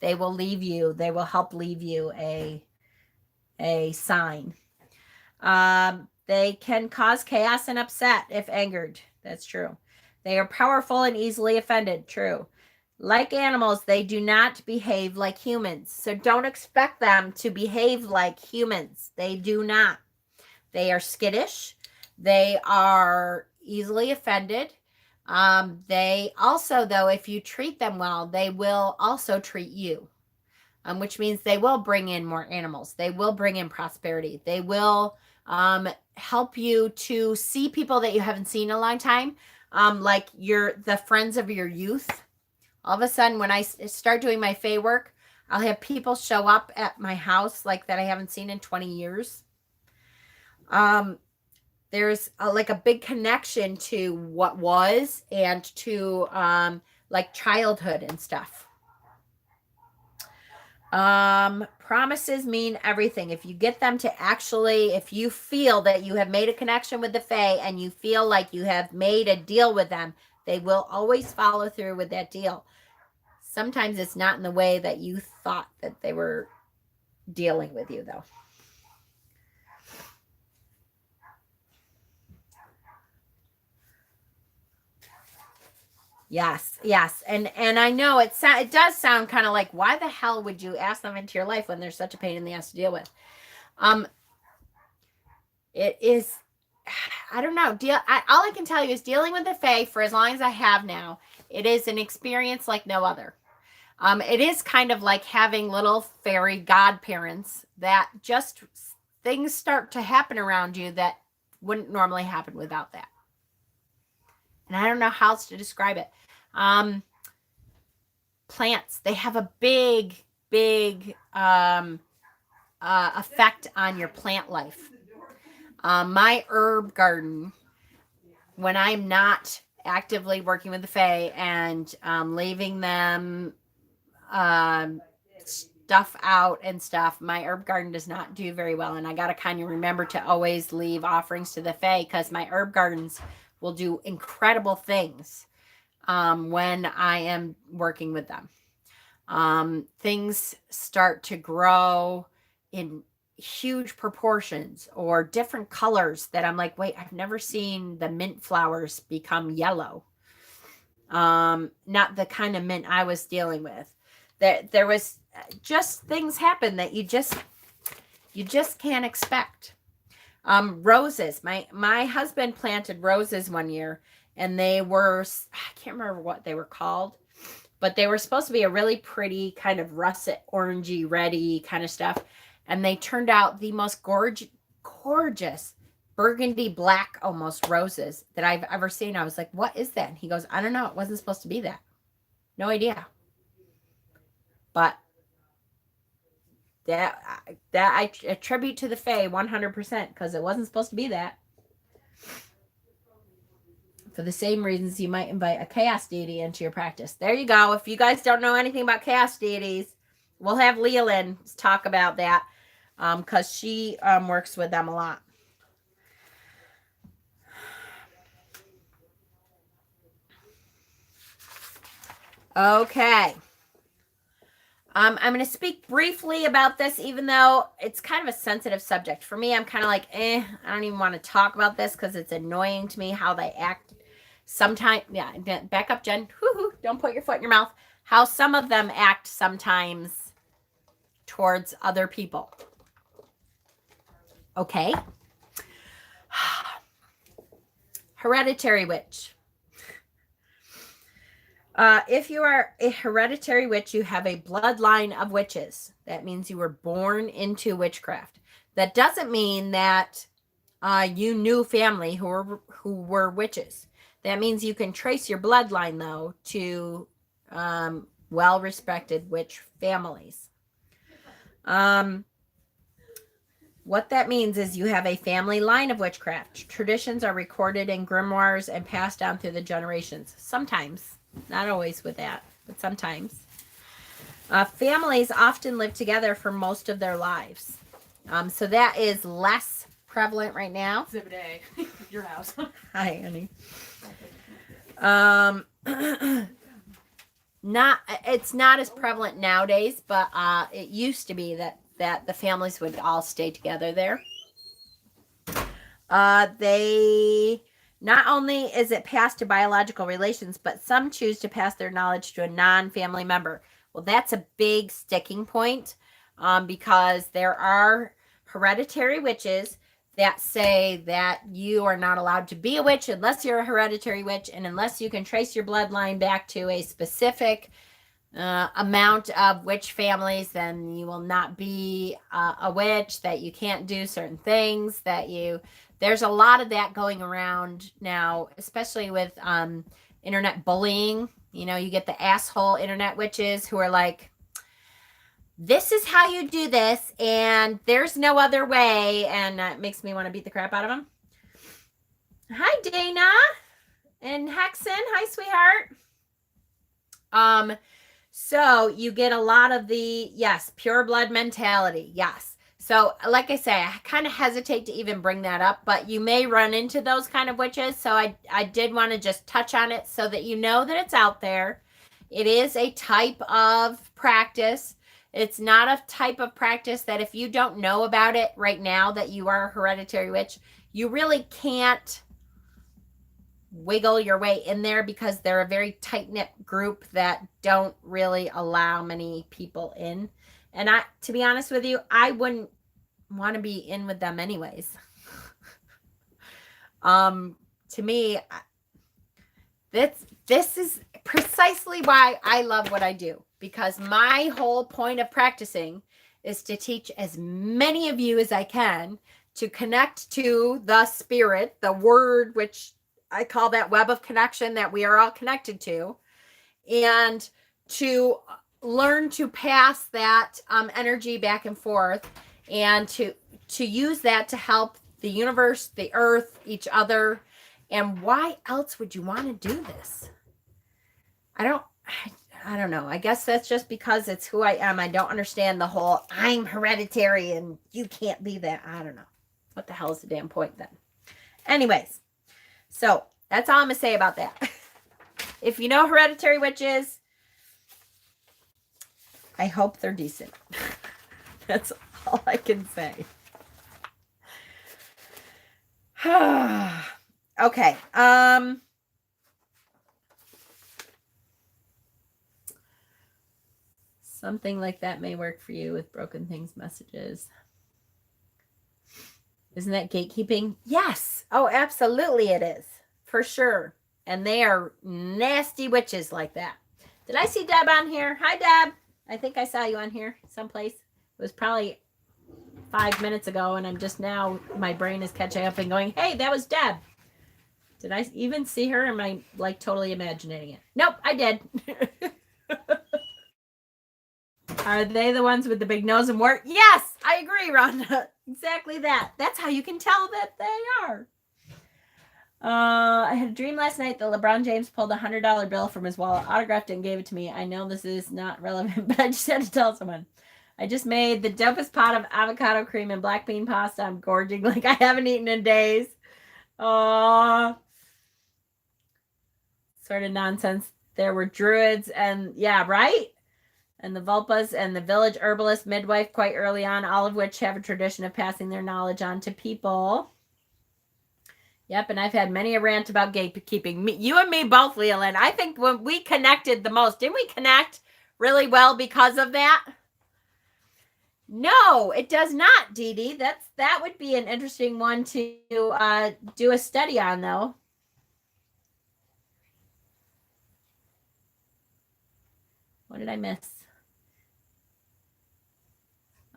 They will help leave you a sign. They can cause chaos and upset if angered. That's true. They are powerful and easily offended. True. Like animals, they do not behave like humans. So don't expect them to behave like humans. They do not. They are skittish. They are easily offended. They also, though, if you treat them well, they will also treat you, which means they will bring in more animals. They will bring in prosperity. They will help you to see people that you haven't seen in a long time, like the friends of your youth. All of a sudden, when I start doing my fae work, I'll have people show up at my house like that I haven't seen in 20 years. There's like a big connection to what was and to like childhood and stuff. Promises mean everything. If you get them to if you feel that you have made a connection with the fae and you feel like you have made a deal with them, they will always follow through with that deal. Sometimes it's not in the way that you thought that they were dealing with you, though. Yes, yes. And I know it does sound kind of like, why the hell would you ask them into your life when they're such a pain in the ass to deal with? It is, I don't know. All I can tell you is dealing with the Fae for as long as I have now, it is an experience like no other. It is kind of like having little fairy godparents that just things start to happen around you that wouldn't normally happen without that. And I don't know how else to describe it. Plants, they have a big effect on your plant life. My herb garden, when I'm not actively working with the Fae and leaving them stuff out and stuff, my herb garden does not do very well. And I got to kind of remember to always leave offerings to the Fae, because my herb gardens will do incredible things when I am working with them. Things start to grow in huge proportions or different colors that I'm like, wait, I've never seen the mint flowers become yellow. Not the kind of mint I was dealing with. There was just things happen that you just can't expect. Roses. My husband planted roses one year, and they were, I can't remember what they were called, but they were supposed to be a really pretty kind of russet, orangey, reddy kind of stuff. And they turned out the most gorgeous burgundy black almost roses that I've ever seen. I was like, what is that? And he goes, I don't know. It wasn't supposed to be that. No idea. But that I attribute to the Fae 100%, because it wasn't supposed to be that. For the same reasons you might invite a chaos deity into your practice. There you go. If you guys don't know anything about chaos deities, we'll have Leland talk about that, because she works with them a lot. Okay. I'm going to speak briefly about this, even though it's kind of a sensitive subject. For me, I'm kind of like, I don't even want to talk about this because it's annoying to me how they act. Sometimes, yeah, back up, Jen. Woo-hoo, don't put your foot in your mouth. How some of them act sometimes towards other people. Okay. Hereditary witch. If you are a hereditary witch, you have a bloodline of witches. That means you were born into witchcraft. That doesn't mean that you knew family who were witches. That means you can trace your bloodline, though, to well-respected witch families. What that means is you have a family line of witchcraft. Traditions are recorded in grimoires and passed down through the generations. Sometimes. Not always with that, but sometimes. Families often live together for most of their lives. So that is less prevalent right now. Exhibit A, your house. Hi, Annie. It's not as prevalent nowadays, but it used to be that the families would all stay together there. They not only is it passed to biological relations, but some choose to pass their knowledge to a non-family member. Well, that's a big sticking point, because there are hereditary witches that say that you are not allowed to be a witch unless you're a hereditary witch, and unless you can trace your bloodline back to a specific amount of witch families, then you will not be a witch, that you can't do certain things, there's a lot of that going around now, especially with internet bullying. You know, you get the asshole internet witches who are like, this is how you do this, and there's no other way, and it makes me want to beat the crap out of them. Hi, Dana and Hexen. Hi, sweetheart. So you get a lot of the, yes, pure blood mentality. Yes. So like I say, I kind of hesitate to even bring that up, but you may run into those kind of witches. So I did want to just touch on it so that you know that it's out there. It is a type of practice. It's not a type of practice that if you don't know about it right now that you are a hereditary witch, you really can't wiggle your way in there because they're a very tight-knit group that don't really allow many people in. And to be honest with you, I wouldn't want to be in with them anyways. To me, this is precisely why I love what I do, because my whole point of practicing is to teach as many of you as I can to connect to the spirit, the word, which I call that web of connection that we are all connected to, and to learn to pass that energy back and forth, and to use that to help the universe, the earth, each other. And why else would you want to do this? I don't know. I guess that's just because it's who I am. I don't understand the whole I'm hereditary and you can't be that. I don't know. What the hell is the damn point then? Anyways, so that's all I'm going to say about that. If you know hereditary witches, I hope they're decent. That's all I can say. Okay. Something like that may work for you with Broken Things messages. Isn't that gatekeeping? Yes. Oh, absolutely it is. For sure. And they are nasty witches like that. Did I see Deb on here? Hi, Deb. I think I saw you on here someplace. It was probably 5 minutes ago, and I'm just now, my brain is catching up and going, hey, that was Deb. Did I even see her? Am I like totally imagining it? Nope, I did. Are they the ones with the big nose and wart? Yes, I agree, Rhonda. Exactly that. That's how you can tell that they are. I had a dream last night that LeBron James pulled a $100 bill from his wallet, autographed it, and gave it to me. I know this is not relevant, but I just had to tell someone. I just made the dopest pot of avocado cream and black bean pasta. I'm gorging like I haven't eaten in days. Sort of nonsense. There were druids and, yeah, right? And the Vulpas and the village herbalist midwife quite early on, all of which have a tradition of passing their knowledge on to people. Yep, and I've had many a rant about gatekeeping. You and me both, Leland. I think when we connected the most, didn't we connect really well because of that? No, it does not, Dee Dee. That would be an interesting one to do a study on, though. What did I miss?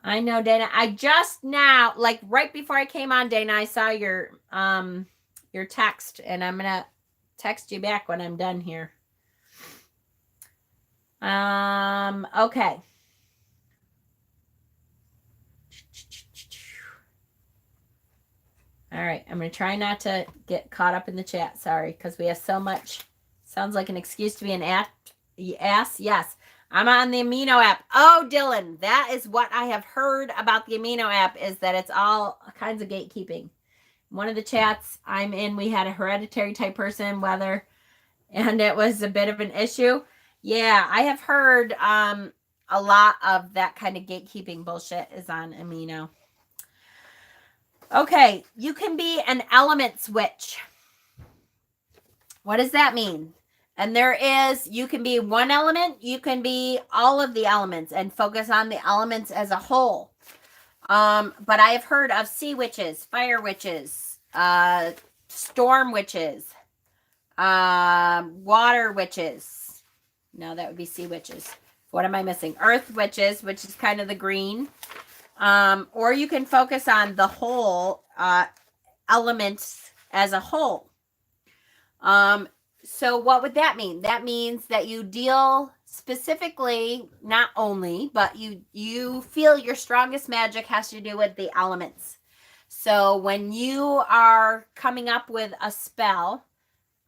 I know, Dana. I just now, like right before I came on, Dana, I saw your text, and I'm gonna text you back when I'm done here. Okay. All right, I'm gonna try not to get caught up in the chat. Sorry, because we have so much. Sounds like an excuse to be an ass. Yes. I'm on the Amino app. Oh, Dylan, that is what I have heard about the Amino app, is that it's all kinds of gatekeeping. One of the chats I'm in, we had a hereditary type person, and it was a bit of an issue. Yeah, I have heard a lot of that kind of gatekeeping bullshit is on Amino. Okay, you can be an element switch. What does that mean? And you can be one element, you can be all of the elements and focus on the elements as a whole. But I have heard of sea witches, fire witches, storm witches, water witches. No, that would be sea witches. What am I missing? Earth witches, which is kind of the green. Or you can focus on the whole elements as a whole. So what would that mean? That means that you deal specifically, not only, but you feel your strongest magic has to do with the elements. So when you are coming up with a spell,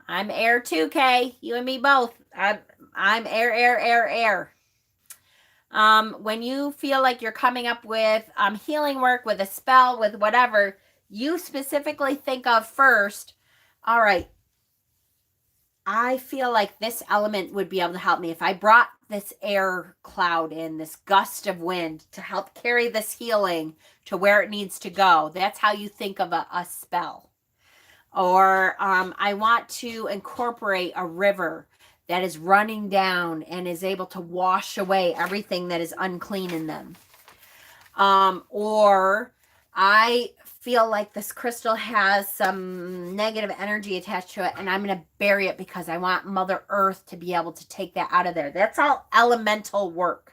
I'm air too, Kay. You and me both. I'm air. When you feel like you're coming up with healing work, with a spell, with whatever, you specifically think of first, all right, I feel like this element would be able to help me. If I brought this air cloud in, this gust of wind to help carry this healing to where it needs to go, that's how you think of a spell. or I want to incorporate a river that is running down and is able to wash away everything that is unclean in them. Or I feel like this crystal has some negative energy attached to it, and I'm going to bury it because I want Mother Earth to be able to take that out of there. That's all elemental work.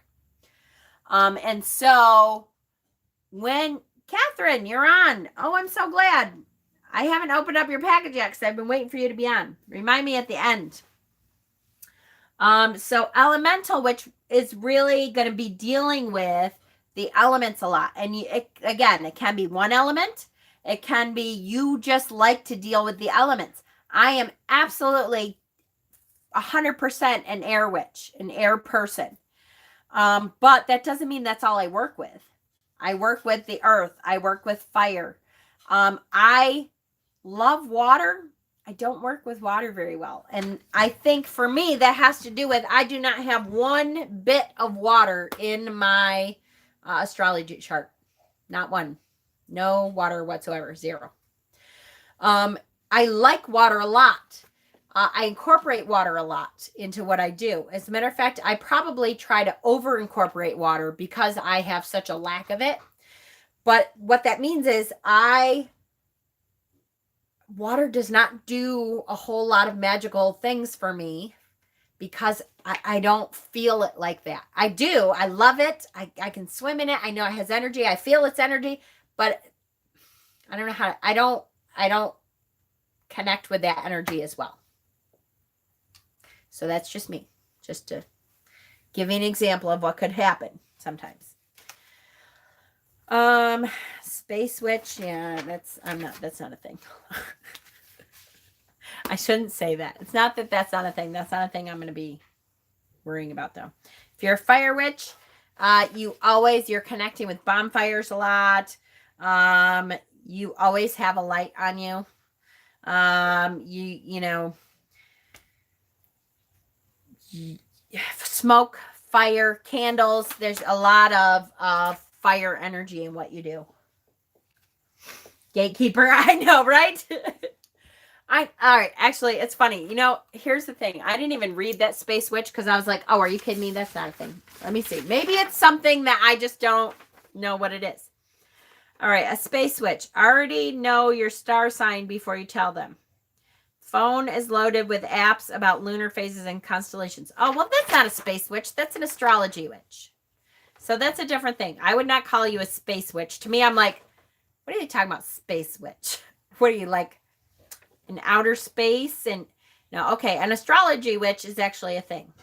And so when, Catherine, you're on. Oh, I'm so glad. I haven't opened up your package yet because I've been waiting for you to be on. Remind me at the end. So elemental, which is really going to be dealing with the elements a lot. And again, it can be one element. It can be you just like to deal with the elements. I am absolutely 100% an air witch, an air person. But that doesn't mean that's all I work with. I work with the earth. I work with fire. I love water. I don't work with water very well. And I think for me, that has to do with I do not have one bit of water in my astrology chart. Not one. No water whatsoever. Zero. I like water a lot. I incorporate water a lot into what I do. As a matter of fact, I probably try to over incorporate water because I have such a lack of it. But what that means is water does not do a whole lot of magical things for me because I don't feel it like that. I do. I love it. I can swim in it. I know it has energy. I feel its energy, but I don't know how I don't connect with that energy as well. So that's just me, just to give you an example of what could happen sometimes. Space witch, yeah, that's not a thing. I shouldn't say that. It's not that that's not a thing. That's not a thing I'm going to be worrying about though. If you're a fire witch, you're connecting with bonfires a lot. You always have a light on you. Smoke, fire, candles. There's a lot of fire energy in what you do. Gatekeeper, I know, right? All right, actually, it's funny. Here's the thing. I didn't even read that space witch because I was like, oh, are you kidding me? That's not a thing. Let me see. Maybe it's something that I just don't know what it is. All right, a space witch. Already know your star sign before you tell them. Phone is loaded with apps about lunar phases and constellations. Oh, well, that's not a space witch. That's an astrology witch. So that's a different thing. I would not call you a space witch. To me, I'm like, what are you talking about, space witch? What are you, like, in outer space? And no, okay, an astrology witch is actually a thing.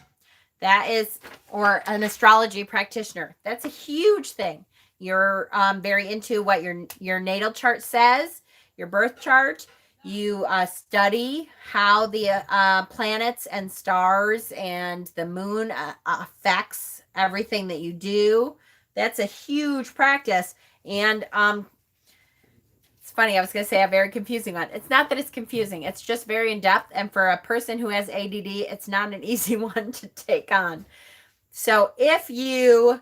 That is, or an astrology practitioner. That's a huge thing. You're very into what your natal chart says, your birth chart. You study how the planets and stars and the moon affects everything that you do. That's a huge practice. And it's funny, I was going to say a very confusing one. It's not that it's confusing. It's just very in-depth. And for a person who has ADD, it's not an easy one to take on. So if you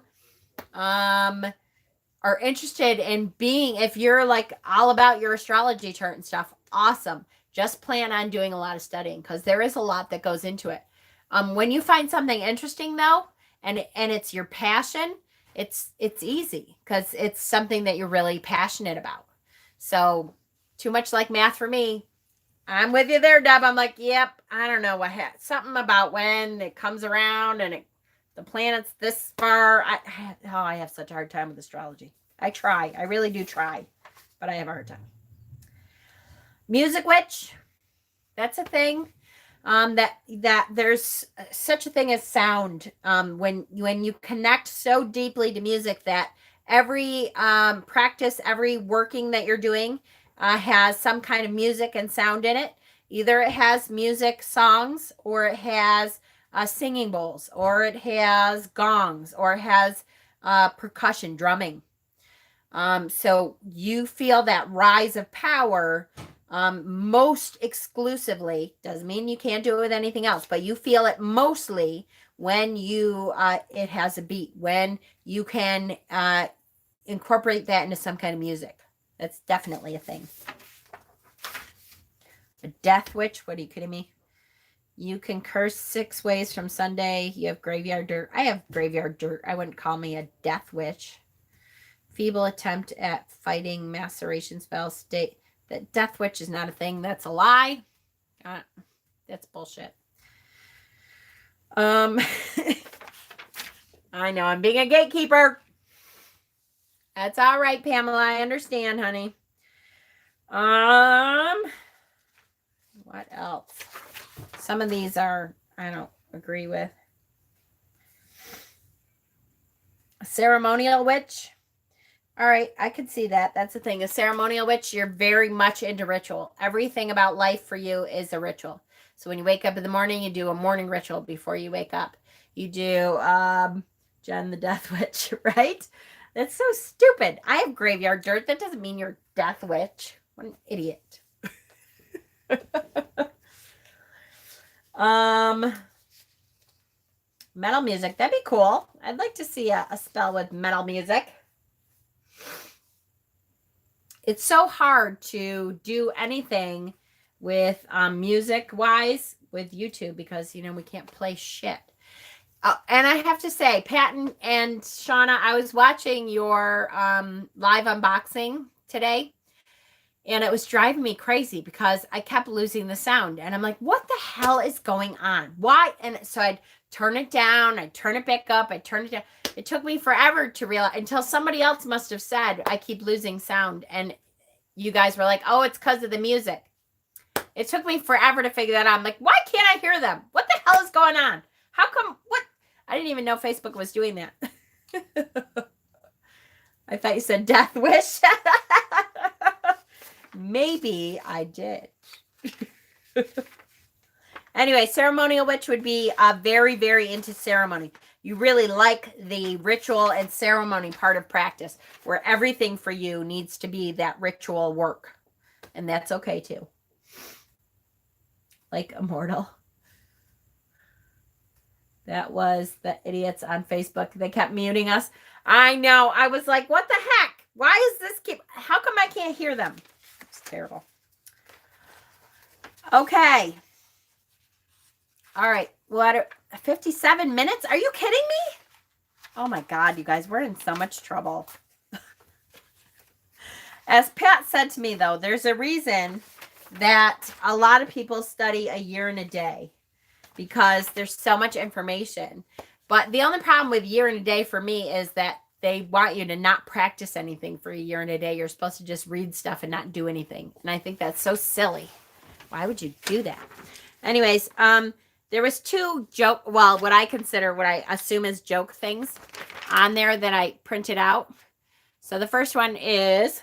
are interested in if you're like all about your astrology chart and stuff, awesome. Just plan on doing a lot of studying because there is a lot that goes into it. When you find something interesting though, and it's your passion, it's easy because it's something that you're really passionate about. So too much like math for me. I'm with you there, Deb. I'm like, yep, I don't know what something about when it comes around and the planet's this far. I have such a hard time with astrology. I try. I really do try, but I have a hard time. Music witch, that's a thing. That there's such a thing as sound. When you connect so deeply to music that every practice, every working that you're doing has some kind of music and sound in it. Either it has music songs, or it has singing bowls, or it has gongs, or it has percussion, drumming. So you feel that rise of power most exclusively. Doesn't mean you can't do it with anything else, but you feel it mostly when it has a beat, when you can incorporate that into some kind of music. That's definitely a thing. A death witch? What, are you kidding me? You can curse 6 ways from Sunday. You have graveyard dirt. I have graveyard dirt. I wouldn't call me a death witch. Feeble attempt at fighting maceration spells. State that death witch is not a thing. That's a lie. That's bullshit. I know I'm being a gatekeeper. That's all right, Pamela. I understand, honey. What else? Some of these I don't agree with. A ceremonial witch. All right, I could see that. That's the thing. A ceremonial witch, you're very much into ritual. Everything about life for you is a ritual. So when you wake up in the morning, you do a morning ritual before you wake up. You do Jen the Death Witch, right? That's so stupid. I have graveyard dirt. That doesn't mean you're Death Witch. What an idiot. Metal music. That'd be cool. I'd like to see a spell with metal music. It's so hard to do anything with music wise with YouTube because, you know, we can't play shit. And I have to say, Patton and Shauna, I was watching your live unboxing today, and it was driving me crazy because I kept losing the sound. And I'm like, what the hell is going on? Why? And so I'd turn it down, I'd turn it back up, I'd turn it down. It took me forever to realize, until somebody else must have said, I keep losing sound. And you guys were like, oh, it's because of the music. It took me forever to figure that out. I'm like, why can't I hear them? What the hell is going on? How come? What? I didn't even know Facebook was doing that. I thought you said death wish. Maybe I did. Anyway, ceremonial witch would be very, very into ceremony. You really like the ritual and ceremony part of practice, where everything for you needs to be that ritual work. And that's okay too. Like Immortal. That was the idiots on Facebook. They kept muting us. I know. I was like, what the heck? Why is this how come I can't hear them? It's terrible. Okay. All right. What? 57 minutes? Are you kidding me? Oh my God, you guys, we're in so much trouble. As Pat said to me, though, there's a reason that a lot of people study a year and a day, because there's so much information. But the only problem with year and a day for me is that they want you to not practice anything for a year and a day. You're supposed to just read stuff and not do anything. And I think that's so silly. Why would you do that? Anyways, there was 2 what I consider, what I assume is joke things on there that I printed out. So the first one is,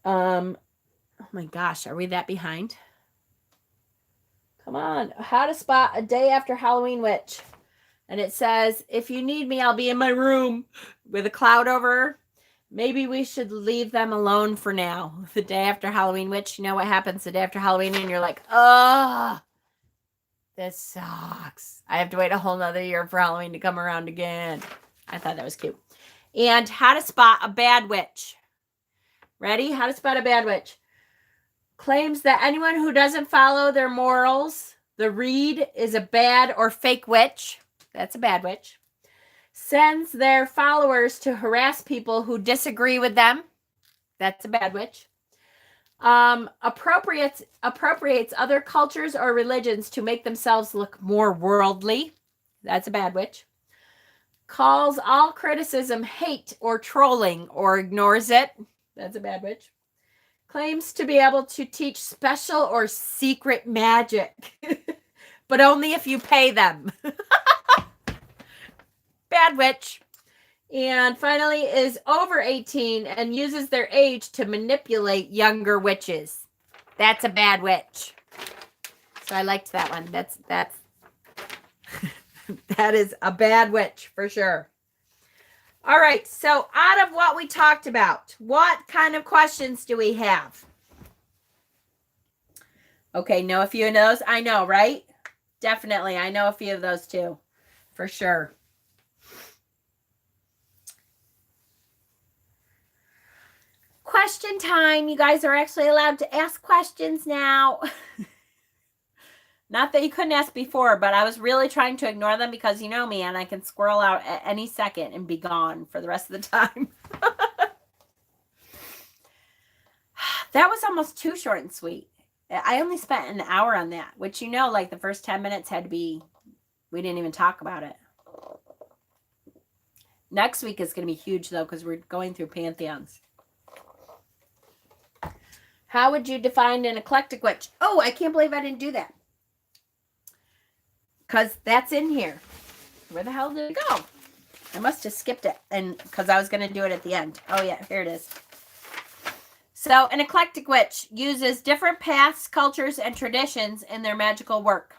oh my gosh, are we that behind? Come on. How to spot a day after Halloween witch. And it says, if you need me, I'll be in my room with a cloud over. Maybe we should leave them alone for now. The day after Halloween witch, you know what happens the day after Halloween, and you're like, oh, this sucks. I have to wait a whole nother year for Halloween to come around again. I thought that was cute. And how to spot a bad witch. Ready? How to spot a bad witch. Claims that anyone who doesn't follow their morals, the read, is a bad or fake witch. That's a bad witch. Sends their followers to harass people who disagree with them. That's a bad witch. Appropriates other cultures or religions to make themselves look more worldly. That's a bad witch. Calls all criticism hate or trolling or ignores it. That's a bad witch. Claims to be able to teach special or secret magic, but only if you pay them. Bad witch. And finally is over 18 and uses their age to manipulate younger witches. That's a bad witch. So I liked that one. That's that is a bad witch for sure. All right. So out of what we talked about, what kind of questions do we have? Okay. Know a few of those. I know, right? Definitely. I know a few of those too. For sure. Question time. You guys are actually allowed to ask questions now. Not that you couldn't ask before, but I was really trying to ignore them because you know me and I can squirrel out at any second and be gone for the rest of the time. That was almost too short and sweet. I only spent an hour on that, which you know, like the first 10 minutes had to be, we didn't even talk about it. Next week is going to be huge though because we're going through pantheons. How would you define an eclectic witch? Oh, I can't believe I didn't do that. Because that's in here. Where the hell did it go? I must have skipped it. And because I was going to do it at the end. Oh, yeah, here it is. So, an eclectic witch uses different paths, cultures, and traditions in their magical work.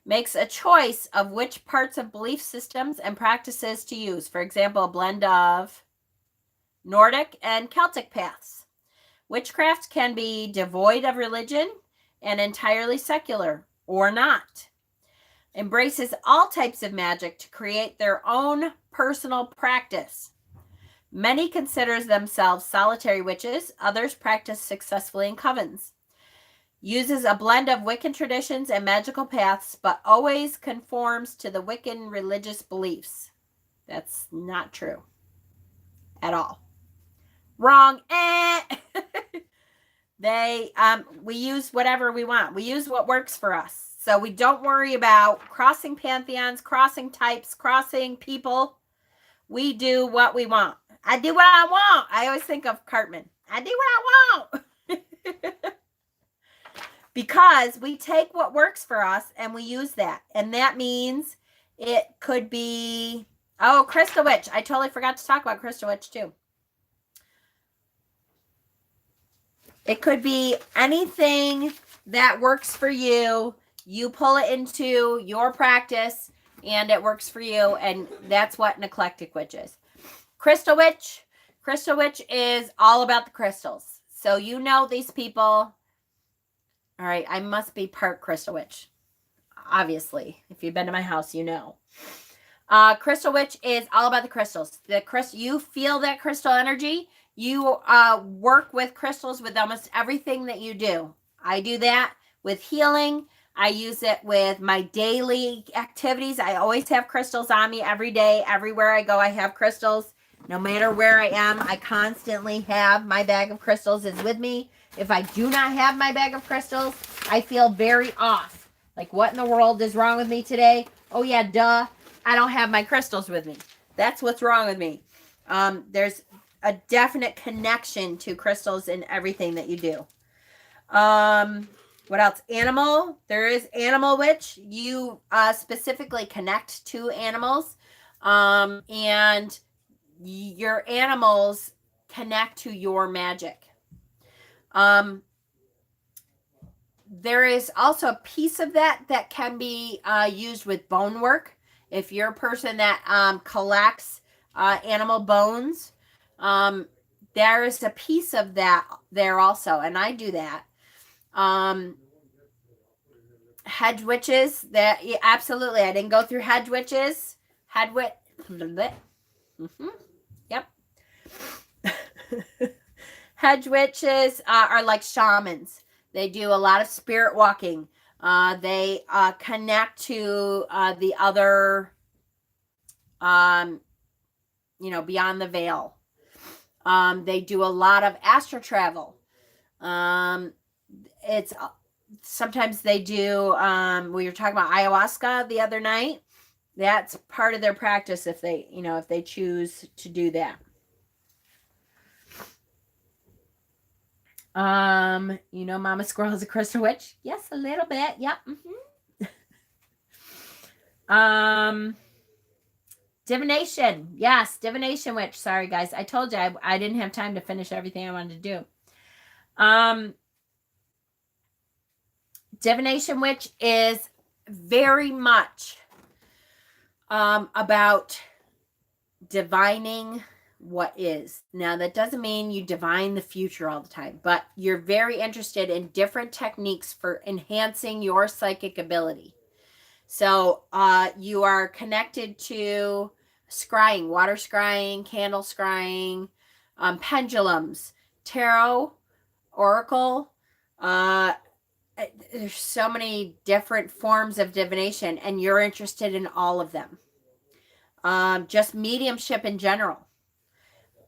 Makes a choice of which parts of belief systems and practices to use. For example, a blend of Nordic and Celtic paths. Witchcraft can be devoid of religion and entirely secular or not. Embraces all types of magic to create their own personal practice. Many consider themselves solitary witches. Others practice successfully in covens. Uses a blend of Wiccan traditions and magical paths, but always conforms to the Wiccan religious beliefs. That's not true at all. Wrong. We use whatever we want. We use what works for us. So we don't worry about crossing pantheons, crossing types, crossing people. We do what we want. I do what I want. I always think of Cartman. I do what I want. Because we take what works for us and we use that. And that means it could be, oh, Crystal Witch. I totally forgot to talk about Crystal Witch too. It could be anything that works for you. You pull it into your practice and it works for you. And that's what an eclectic witch is. Crystal Witch. Crystal Witch is all about the crystals. So you know these people. All right, I must be part Crystal Witch. Obviously, if you've been to my house, you know. Crystal Witch is all about the crystals. You feel that crystal energy. You work with crystals with almost everything that you do. I do that with healing. I use it with my daily activities. I always have crystals on me every day. Everywhere I go, I have crystals. No matter where I am, I constantly have my bag of crystals is with me. If I do not have my bag of crystals, I feel very off. Like, what in the world is wrong with me today? Oh, yeah, duh. I don't have my crystals with me. That's what's wrong with me. There's a definite connection to crystals in everything that you do. What else? Animal. There is Animal Witch. You specifically connect to animals. And your animals connect to your magic. There is also a piece of that can be used with bone work. If you're a person that collects animal bones, there is a piece of that there also, and I do that. Hedge witches, that absolutely. I didn't go through hedge witches. Yep. Hedge witches are like shamans. They do a lot of spirit walking. They connect to the other, beyond the veil. They do a lot of astral travel. It's sometimes they do. We were talking about ayahuasca the other night. That's part of their practice if they choose to do that. Mama Squirrel is a crystal witch. Yes, a little bit. Yep. Divination. Yes, divination witch. Sorry, guys. I told you I didn't have time to finish everything I wanted to do. Divination witch is very much about divining what is. Now, that doesn't mean you divine the future all the time, but you're very interested in different techniques for enhancing your psychic ability. So you are connected to scrying, water scrying, candle scrying, pendulums. tarot, oracle. There's so many different forms of divination, and you're interested in all of them. Just mediumship in general.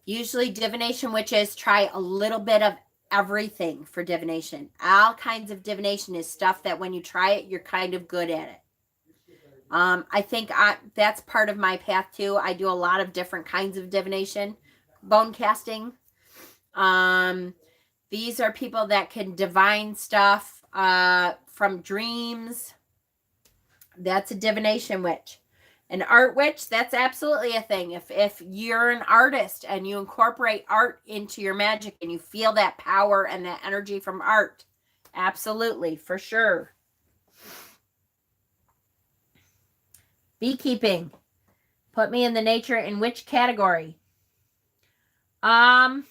Usually divination witches try a little bit of everything for divination. All kinds of divination is stuff that when you try it, you're kind of good at it. I think that's part of my path too. I do a lot of different kinds of divination, bone casting. These are people that can divine stuff from dreams. That's a divination witch. An art witch, that's absolutely a thing. If you're an artist and you incorporate art into your magic and you feel that power and that energy from art, absolutely, for sure. Beekeeping. Put me in the nature in which category? Oh,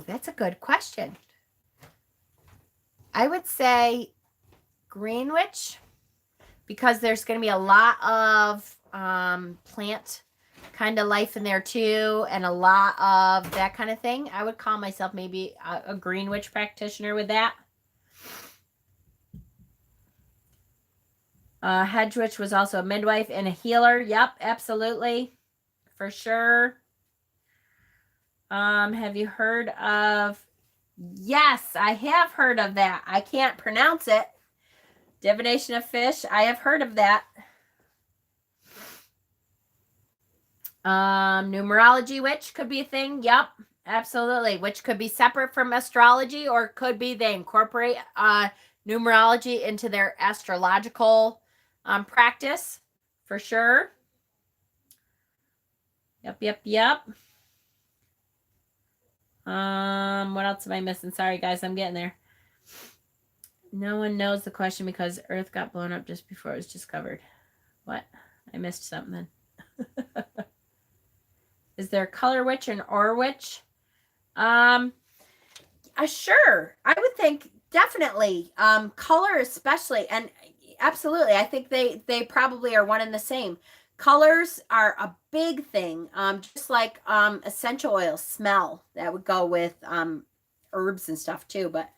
that's a good question. I would say green witch, because there's going to be a lot of plant kind of life in there too, and a lot of that kind of thing. I would call myself maybe a green witch practitioner with that. Hedge witch was also a midwife and a healer. Yep, absolutely, for sure. Have you heard of? Yes, I have heard of that. I can't pronounce it. Divination of fish. I have heard of that. Numerology witch could be a thing. Yep, absolutely. Which could be separate from astrology, or could be they incorporate numerology into their astrological practice, for sure. Yep. What else am I missing? Sorry, guys, I'm getting there. No one knows the question because Earth got blown up just before it was discovered. What? I missed something. Is there a color witch and aura witch? Sure. I would think definitely. Color especially, and absolutely. I think they probably are one and the same. Colors are a big thing. Just like essential oils, smell. That would go with herbs and stuff too. But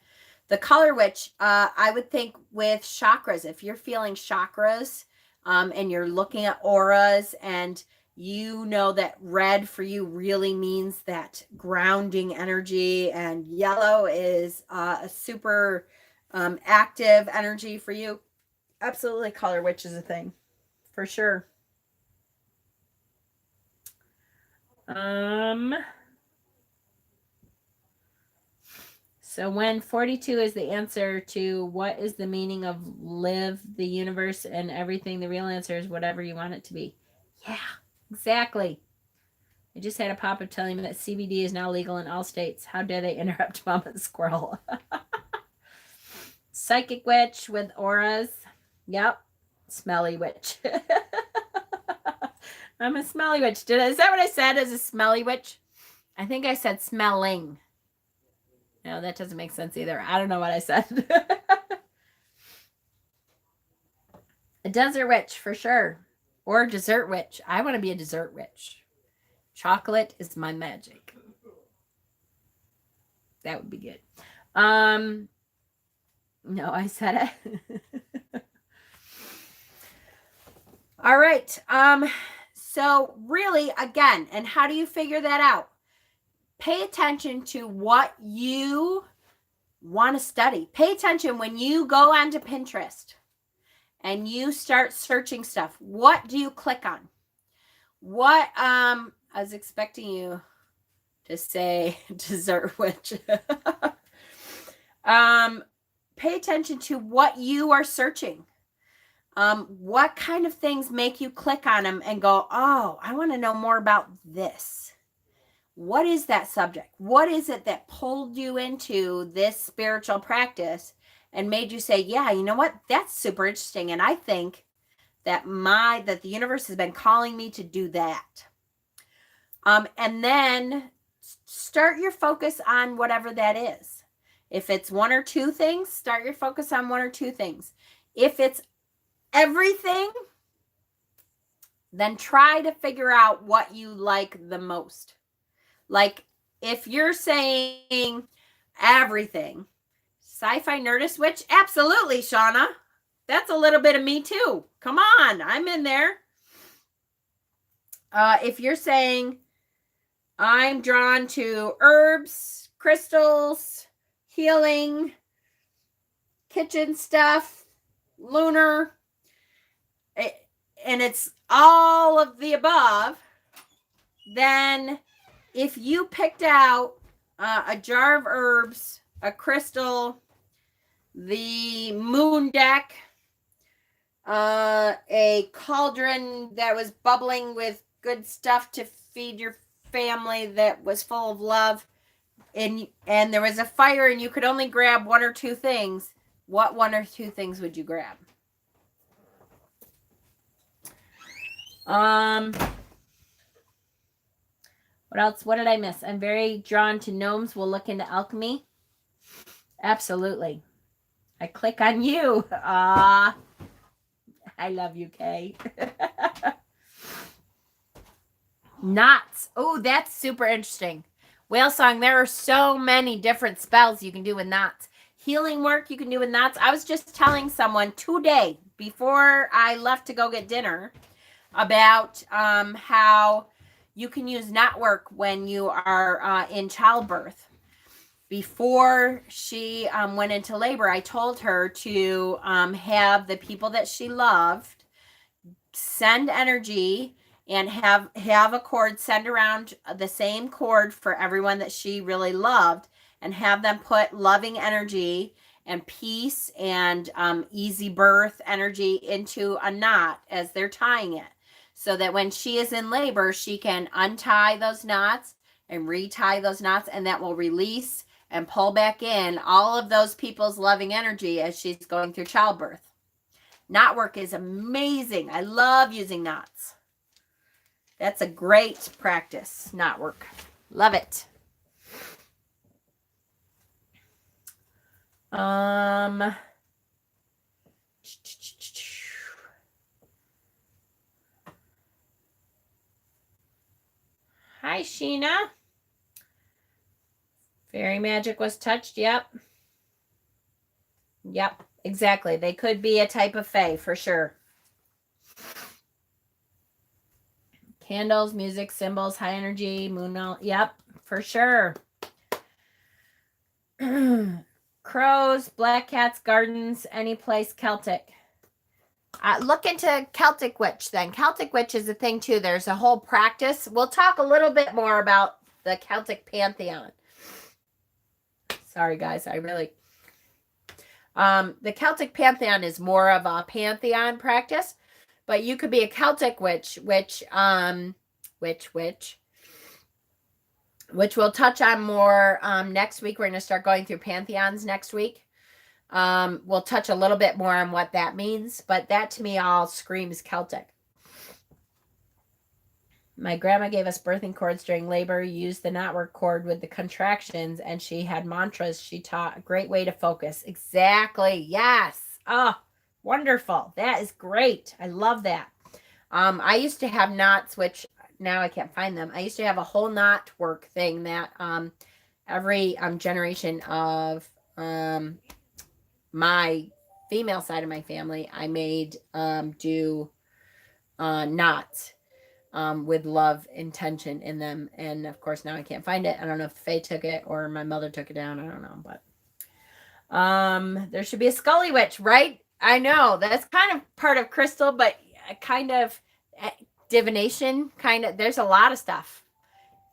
the color witch, I would think with chakras. If you're feeling chakras and you're looking at auras, and you know that red for you really means that grounding energy, and yellow is a super active energy for you. Absolutely, color witch is a thing, for sure. So when 42 is the answer to what is the meaning of live, the universe, and everything, the real answer is whatever you want it to be. Yeah, exactly. I just had a pop-up telling me that CBD is now legal in all states. How dare they interrupt Mama Squirrel? Psychic witch with auras. Yep. Smelly witch. I'm a smelly witch. Is that what I said as a smelly witch? I think I said smelling. No, that doesn't make sense either. I don't know what I said. A desert witch for sure. Or a dessert witch. I want to be a dessert witch. Chocolate is my magic. That would be good. No, I said it. All right. So really, again, and how do you figure that out? Pay attention to what you want to study. Pay attention when you go onto Pinterest and you start searching stuff. What do you click on? What, I was expecting you to say dessert witch. Pay attention to what you are searching. What kind of things make you click on them and go, oh, I want to know more about this. What is that subject? What is it that pulled you into this spiritual practice and made you say, yeah, you know what? That's super interesting. And I think that the universe has been calling me to do that. And then start your focus on whatever that is. If it's one or two things, start your focus on one or two things. If it's everything, then try to figure out what you like the most. Like if you're saying everything, Sci-Fi Nerdist Witch, absolutely, Shauna. That's a little bit of me too. Come on, I'm in there. If you're saying I'm drawn to herbs, crystals, healing, kitchen stuff, lunar, and it's all of the above, then if you picked out a jar of herbs, a crystal, the moon deck, a cauldron that was bubbling with good stuff to feed your family that was full of love, and there was a fire and you could only grab one or two things, what one or two things would you grab? What else? What did I miss? I'm very drawn to gnomes. We'll look into alchemy. Absolutely. I click on you. I love you, Kay. Knots. Oh, that's super interesting. Whale song. There are so many different spells you can do with knots. Healing work you can do with knots. I was just telling someone today before I left to go get dinner about how you can use knot work when you are in childbirth. Before she went into labor, I told her to have the people that she loved send energy and have a cord send around the same cord for everyone that she really loved, and have them put loving energy and peace and easy birth energy into a knot as they're tying it, so that when she is in labor, she can untie those knots and retie those knots, and that will release and pull back in all of those people's loving energy as she's going through childbirth. Knot work is amazing. I love using knots. That's a great practice, knot work. Love it. Hi, Sheena. Fairy magic was touched. Yep. Yep, exactly. They could be a type of fae for sure. Candles, music, symbols, high energy, moon. Yep, for sure. Crows, black cats, gardens, any place Celtic. Look into Celtic Witch then. Celtic Witch is a thing too. There's a whole practice. We'll talk a little bit more about the Celtic pantheon. Sorry, guys. I really... the Celtic pantheon is more of a pantheon practice, but you could be a Celtic witch, which we'll touch on more next week. We're going to start going through pantheons next week. We'll touch a little bit more on what that means, but that to me all screams Celtic. My grandma gave us birthing cords during labor, used the knotwork cord with the contractions, and she had mantras she taught. A great way to focus. Exactly. Yes. Oh, wonderful. That is great. I love that. I used to have knots, which now I can't find them. I used to have a whole knot work thing that every generation of my female side of my family, I made do knots with love intention in them. And of course, now I can't find it. I don't know if Faye took it or my mother took it down. I don't know, but there should be a Scully Witch, right? I know that's kind of part of crystal, but kind of divination, kind of. There's a lot of stuff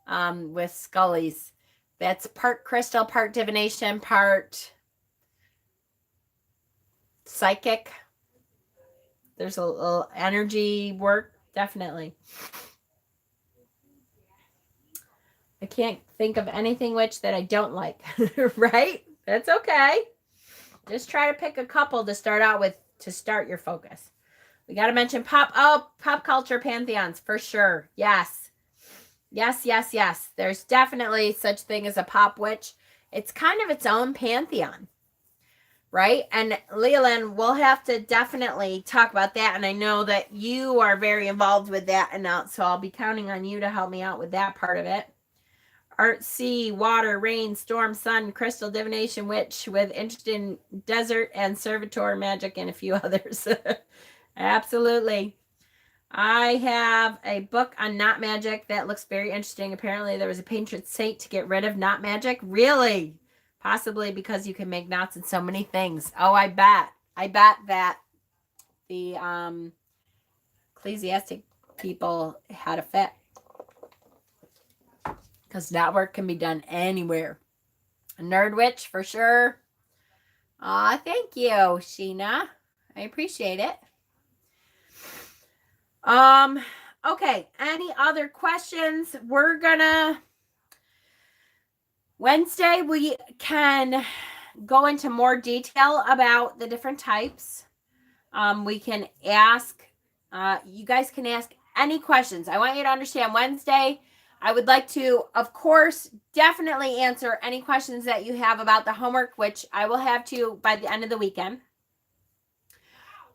with Scullies. That's part crystal, part divination, part psychic. There's a little energy work. Definitely. I can't think of anything witch that I don't like, right? That's okay. Just try to pick a couple to start out with to start your focus. We got to mention pop culture pantheons for sure. Yes. Yes. There's definitely such thing as a pop witch. It's kind of its own pantheon. right? And Leland, we'll have to definitely talk about that. And I know that you are very involved with that, and so I'll be counting on you to help me out with that part of it. Art, sea, water, rain, storm, sun, crystal, divination, witch, with interest in desert and servitor magic and a few others. Absolutely. I have a book on knot magic that looks very interesting. Apparently, there was a patron saint to get rid of knot magic. Really? Possibly because you can make knots in so many things. Oh, I bet. I bet that the ecclesiastic people had a fit. Because knot work can be done anywhere. A nerd witch for sure. Aw, thank you, Sheena. I appreciate it. Okay, any other questions? Wednesday we can go into more detail about the different types. We can ask, you guys can ask any questions. I want you to understand Wednesday, I would like to, of course, definitely answer any questions that you have about the homework, which I will have to by the end of the weekend.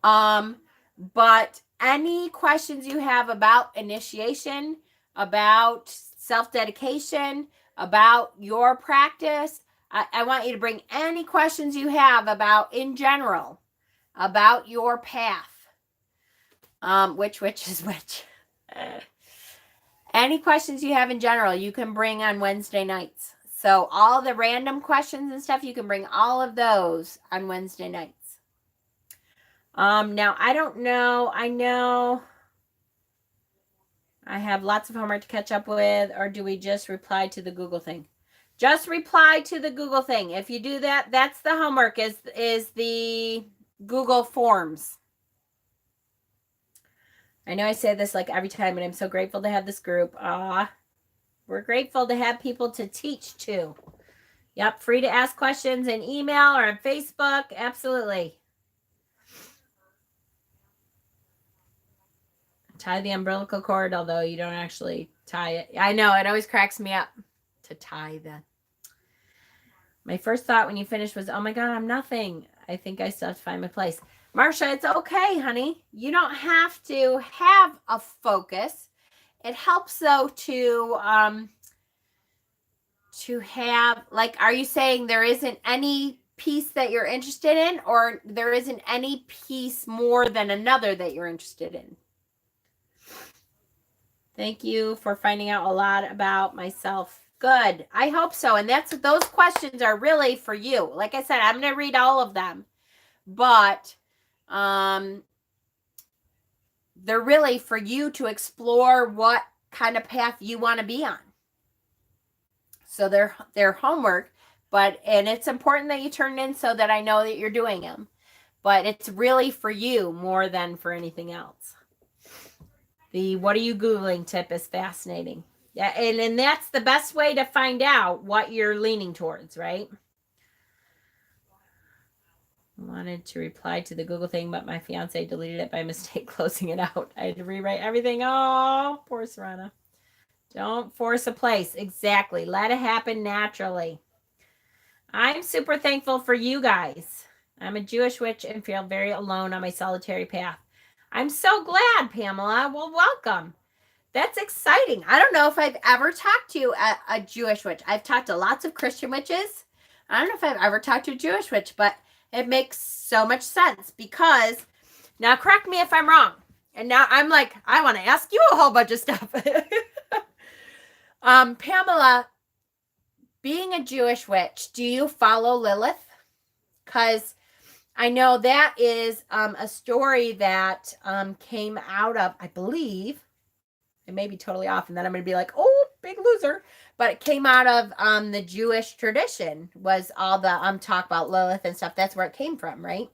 But any questions you have about initiation, about self-dedication, about your practice, I want you to bring any questions you have about, in general, about your path. Which is which. Any questions you have in general, you can bring on Wednesday nights. So all the random questions and stuff, you can bring all of those on Wednesday nights. Now, I don't know. I know I have lots of homework to catch up with, or do we just reply to the Google thing? Just reply to the Google thing. If you do that, that's the homework, is the Google Forms. I know I say this like every time, but I'm so grateful to have this group. We're grateful to have people to teach to. Yep, free to ask questions in email or on Facebook. Absolutely. Tie the umbilical cord, although you don't actually tie it. I know, it always cracks me up to tie the. My first thought when you finished was, oh my God, I'm nothing. I think I still have to find my place. Marcia, it's okay, honey. You don't have to have a focus. It helps, though, to have, like, are you saying there isn't any piece that you're interested in, or there isn't any piece more than another that you're interested in? Thank you for finding out a lot about myself. Good. I hope so. And those questions are really for you. Like I said, I'm going to read all of them, but they're really for you to explore what kind of path you want to be on. So they're homework, and it's important that you turn in so that I know that you're doing them. But it's really for you more than for anything else. The what are you Googling tip is fascinating. Yeah, and that's the best way to find out what you're leaning towards, right? I wanted to reply to the Google thing, but my fiance deleted it by mistake closing it out. I had to rewrite everything. Oh, poor Serena. Don't force a place. Exactly. Let it happen naturally. I'm super thankful for you guys. I'm a Jewish witch and feel very alone on my solitary path. I'm so glad, Pamela. Well, welcome. That's exciting. I don't know if I've ever talked to a Jewish witch. I've talked to lots of Christian witches. I don't know if I've ever talked to a Jewish witch, but it makes so much sense because, now correct me if I'm wrong. And now I'm like, I want to ask you a whole bunch of stuff. Pamela, being a Jewish witch, do you follow Lilith? Because I know that is a story that came out of, I believe, it may be totally off, and then I'm going to be like, oh, big loser. But it came out of the Jewish tradition, was all the talk about Lilith and stuff. That's where it came from, right?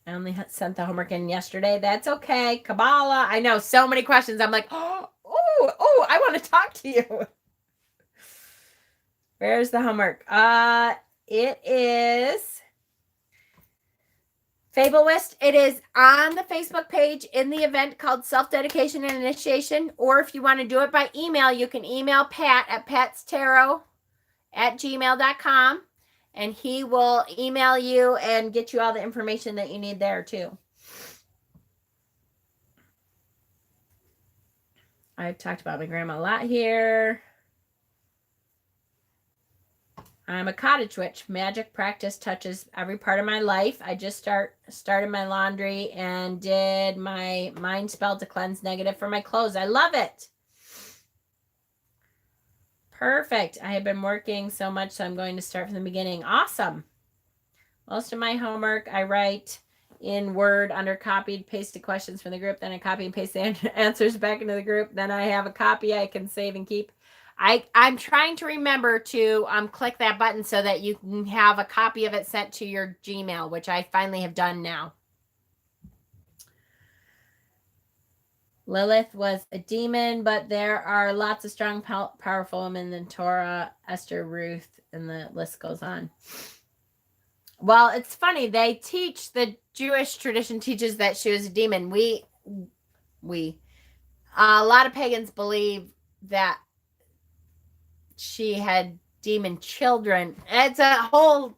I only sent the homework in yesterday. That's okay. Kabbalah. I know, so many questions. I'm like, oh, I want to talk to you. Where's the homework? It is Fableist, it is on the Facebook page in the event called Self-Dedication and Initiation. Or if you want to do it by email, you can email Pat at patstarot@gmail.com. And he will email you and get you all the information that you need there too. I've talked about my grandma a lot here. I'm a cottage witch. Magic practice touches every part of my life. I just started my laundry and did my mind spell to cleanse negative for my clothes. I love it. Perfect. I have been working so much, so I'm going to start from the beginning. Awesome. Most of my homework I write in Word under copied, pasted questions from the group. Then I copy and paste the answers back into the group. Then I have a copy I can save and keep. I'm trying to remember to click that button so that you can have a copy of it sent to your Gmail, which I finally have done now. Lilith was a demon, but there are lots of strong, powerful women in Torah, Esther, Ruth, and the list goes on. Well, it's funny. They teach, the Jewish tradition teaches that she was a demon. A lot of pagans believe that she had demon children. It's a whole,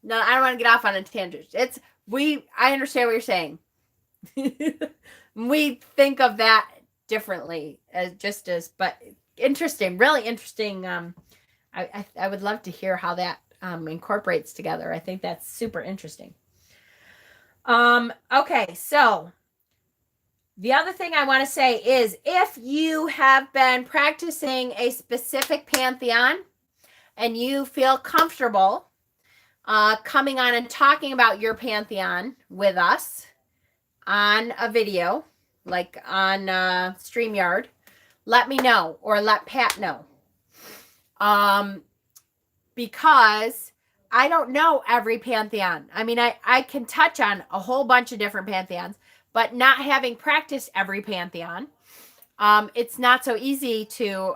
no, I don't want to get off on a tangent. I understand what you're saying. We think of that differently but interesting, really interesting. I would love to hear how that incorporates together. I think that's super interesting. Okay, so the other thing I want to say is if you have been practicing a specific pantheon and you feel comfortable coming on and talking about your pantheon with us on a video, like on StreamYard, let me know or let Pat know. Because I don't know every pantheon. I mean, I can touch on a whole bunch of different pantheons, but not having practiced every pantheon, it's not so easy to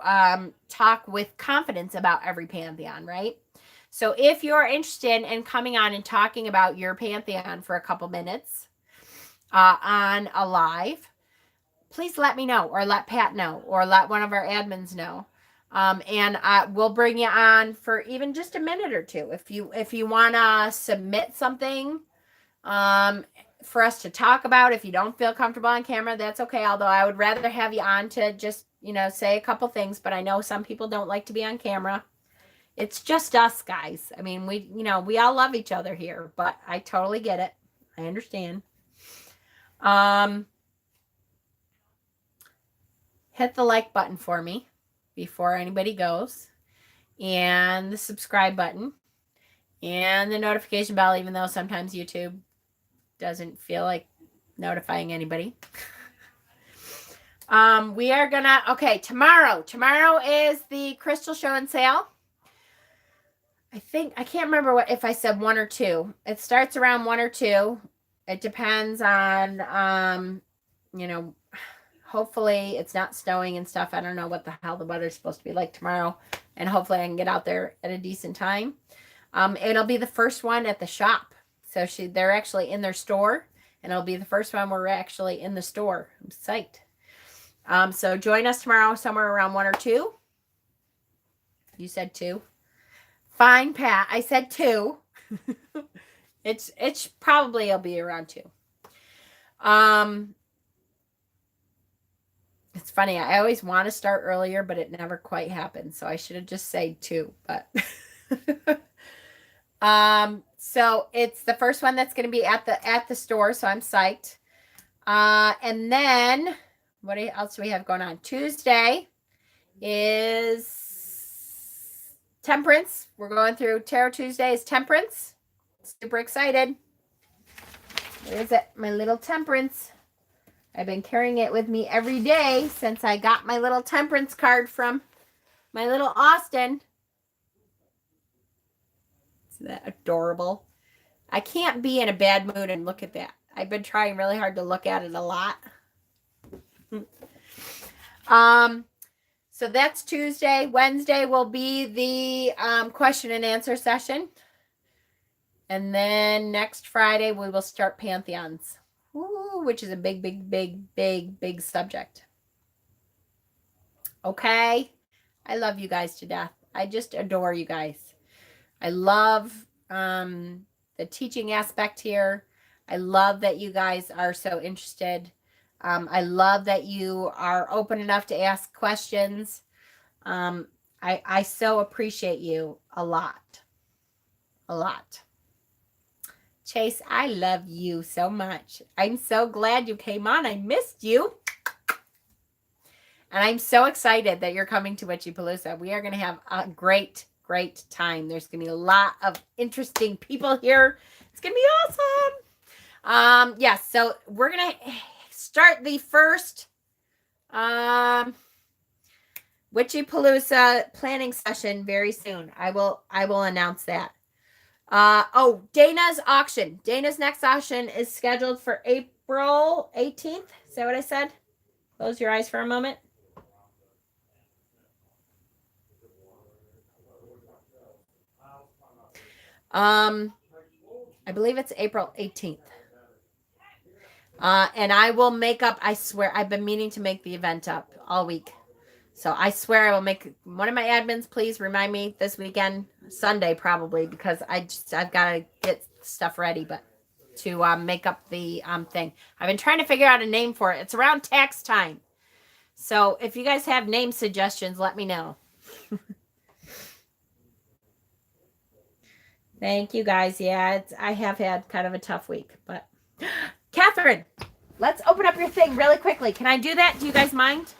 talk with confidence about every pantheon, right? So if you're interested in coming on and talking about your pantheon for a couple minutes on a live, please let me know or let Pat know or let one of our admins know. And we'll bring you on for even just a minute or two. If you want to submit something for us to talk about, if you don't feel comfortable on camera, that's okay. Although I would rather have you on to just, say a couple things, but I know some people don't like to be on camera. It's just us guys. I mean, we all love each other here, but I totally get it. I understand. Hit the like button for me before anybody goes, and the subscribe button and the notification bell, even though sometimes YouTube doesn't feel like notifying anybody. We are gonna, tomorrow is the crystal show and sale. I can't remember if I said 1 or 2. It starts around 1 or 2. It depends on, hopefully it's not snowing and stuff. I don't know what the hell the weather's supposed to be like tomorrow. And hopefully I can get out there at a decent time. It'll be the first one at the shop. So they're actually in their store. And it'll be the first one we're actually in the store. I'm psyched. So join us tomorrow somewhere around 1 or 2. You said 2. Fine, Pat. I said 2. It's probably it'll be around 2. It's funny. I always want to start earlier, but it never quite happens. So I should have just said 2, but so it's the first one that's going to be at the store. So I'm psyched. And then what else do we have going on? Tuesday is Temperance. We're going through Tarot Tuesday is Temperance. Super excited. Where's it? My little Temperance. I've been carrying it with me every day since I got my little Temperance card from my little Austin. Isn't that adorable? I can't be in a bad mood and look at that. I've been trying really hard to look at it a lot. So that's Tuesday. Wednesday will be the question and answer session. And then next Friday, we will start Pantheons, which is a big, big, big, big, big subject. Okay. I love you guys to death. I just adore you guys. I love the teaching aspect here. I love that you guys are so interested. I love that you are open enough to ask questions. I so appreciate you a lot. A lot. Chase, I love you so much. I'm so glad you came on. I missed you. And I'm so excited that you're coming to Witchypalooza. We are going to have a great, great time. There's going to be a lot of interesting people here. It's going to be awesome. Yes, so we're going to start the first Witchypalooza planning session very soon. I will announce that. Dana's auction. Dana's next auction is scheduled for April 18th. Is that what I said? Close your eyes for a moment. I believe it's April 18th. And I will make up, I swear, I've been meaning to make the event up all week. So I swear I will make one of my admins, please remind me this weekend, Sunday probably, because I've got to get stuff ready, but to make up the thing. I've been trying to figure out a name for it. It's around tax time. So if you guys have name suggestions, let me know. Thank you guys. Yeah, I have had kind of a tough week, but Catherine, let's open up your thing really quickly. Can I do that? Do you guys mind?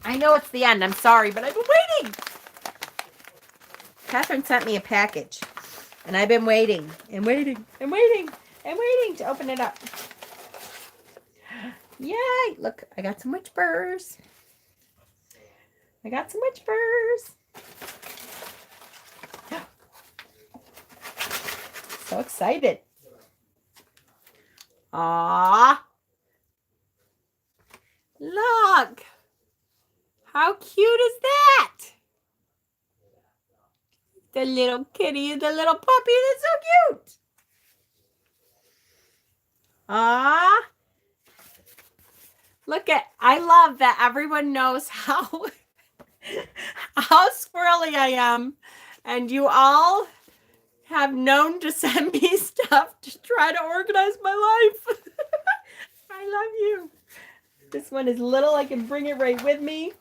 I know it's the end. I'm sorry, but I've been waiting. Catherine sent me a package, and I've been waiting and waiting and waiting and waiting to open it up. Yay! Look, I got some witch burrs. I got some witch burrs. So excited. Aww. Look. How cute is that? The little kitty, the little puppy, that's so cute. Aww. Look at, I love that everyone knows how squirrely I am. And you all have known to send me stuff to try to organize my life. I love you. This one is little. I can bring it right with me.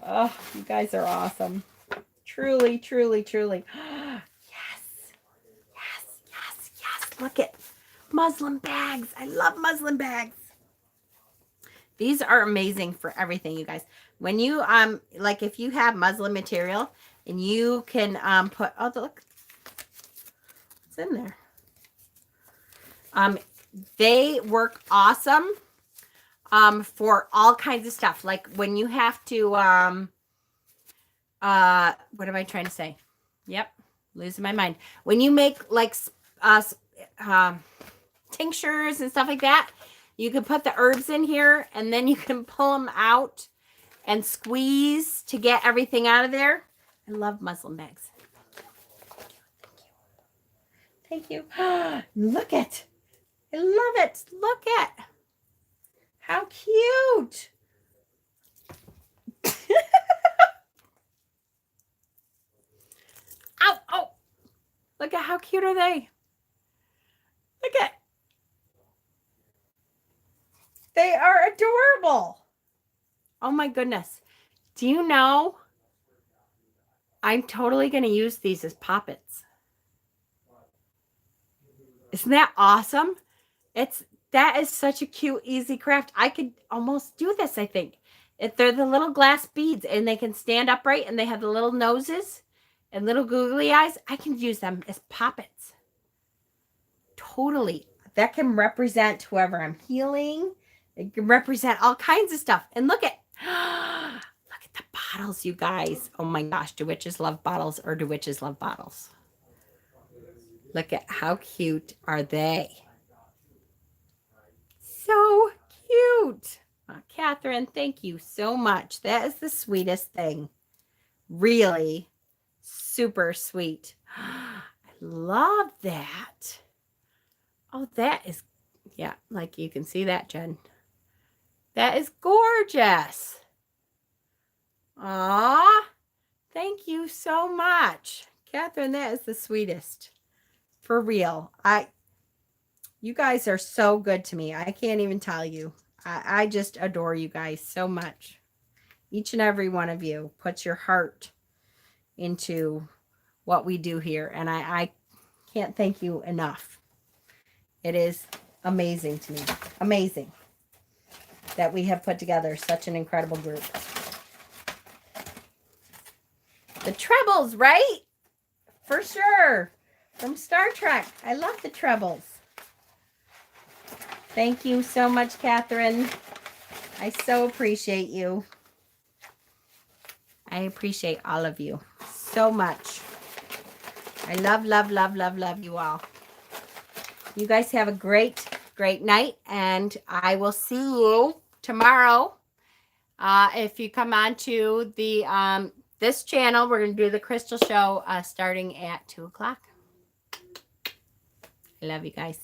Oh, you guys are awesome. Truly, truly, truly. Yes. Yes, yes, yes. Look at muslin bags. I love muslin bags. These are amazing for everything, you guys. When you, like if you have muslin material and you can put, oh, look. In there. They work awesome for all kinds of stuff. Like when you have to what am I trying to say? Yep, losing my mind. When you make like tinctures and stuff like that, you can put the herbs in here and then you can pull them out and squeeze to get everything out of there. I love muslin bags. Thank you. Look at. I love it. Look at. How cute. Ow, oh. Look at how cute are they. Look at. They are adorable. Oh my goodness. Do you know? I'm totally going to use these as poppets. Isn't that awesome? That is such a cute, easy craft. I could almost do this, I think. If they're the little glass beads and they can stand upright and they have the little noses and little googly eyes, I can use them as poppets. Totally. That can represent whoever I'm healing. It can represent all kinds of stuff. And look at the bottles, you guys. Oh my gosh, do witches love bottles or do witches love bottles? Look at how cute are they? So cute. Catherine, thank you so much. That is the sweetest thing. Really super sweet. I love that. Oh, that is, yeah, like you can see that, Jen. That is gorgeous. Aw, thank you so much. Catherine, that is the sweetest. For real. You guys are so good to me. I can't even tell you. I just adore you guys so much. Each and every one of you puts your heart into what we do here. And I can't thank you enough. It is amazing to me. Amazing that we have put together such an incredible group. The trebles, right? For sure. From Star Trek. I love the trebles. Thank you so much, Catherine. I so appreciate you. I appreciate all of you so much. I love, love, love, love, love you all. You guys have a great, great night, and I will see you tomorrow. If you come on to the this channel, we're going to do the crystal show starting at 2 o'clock. I love you guys.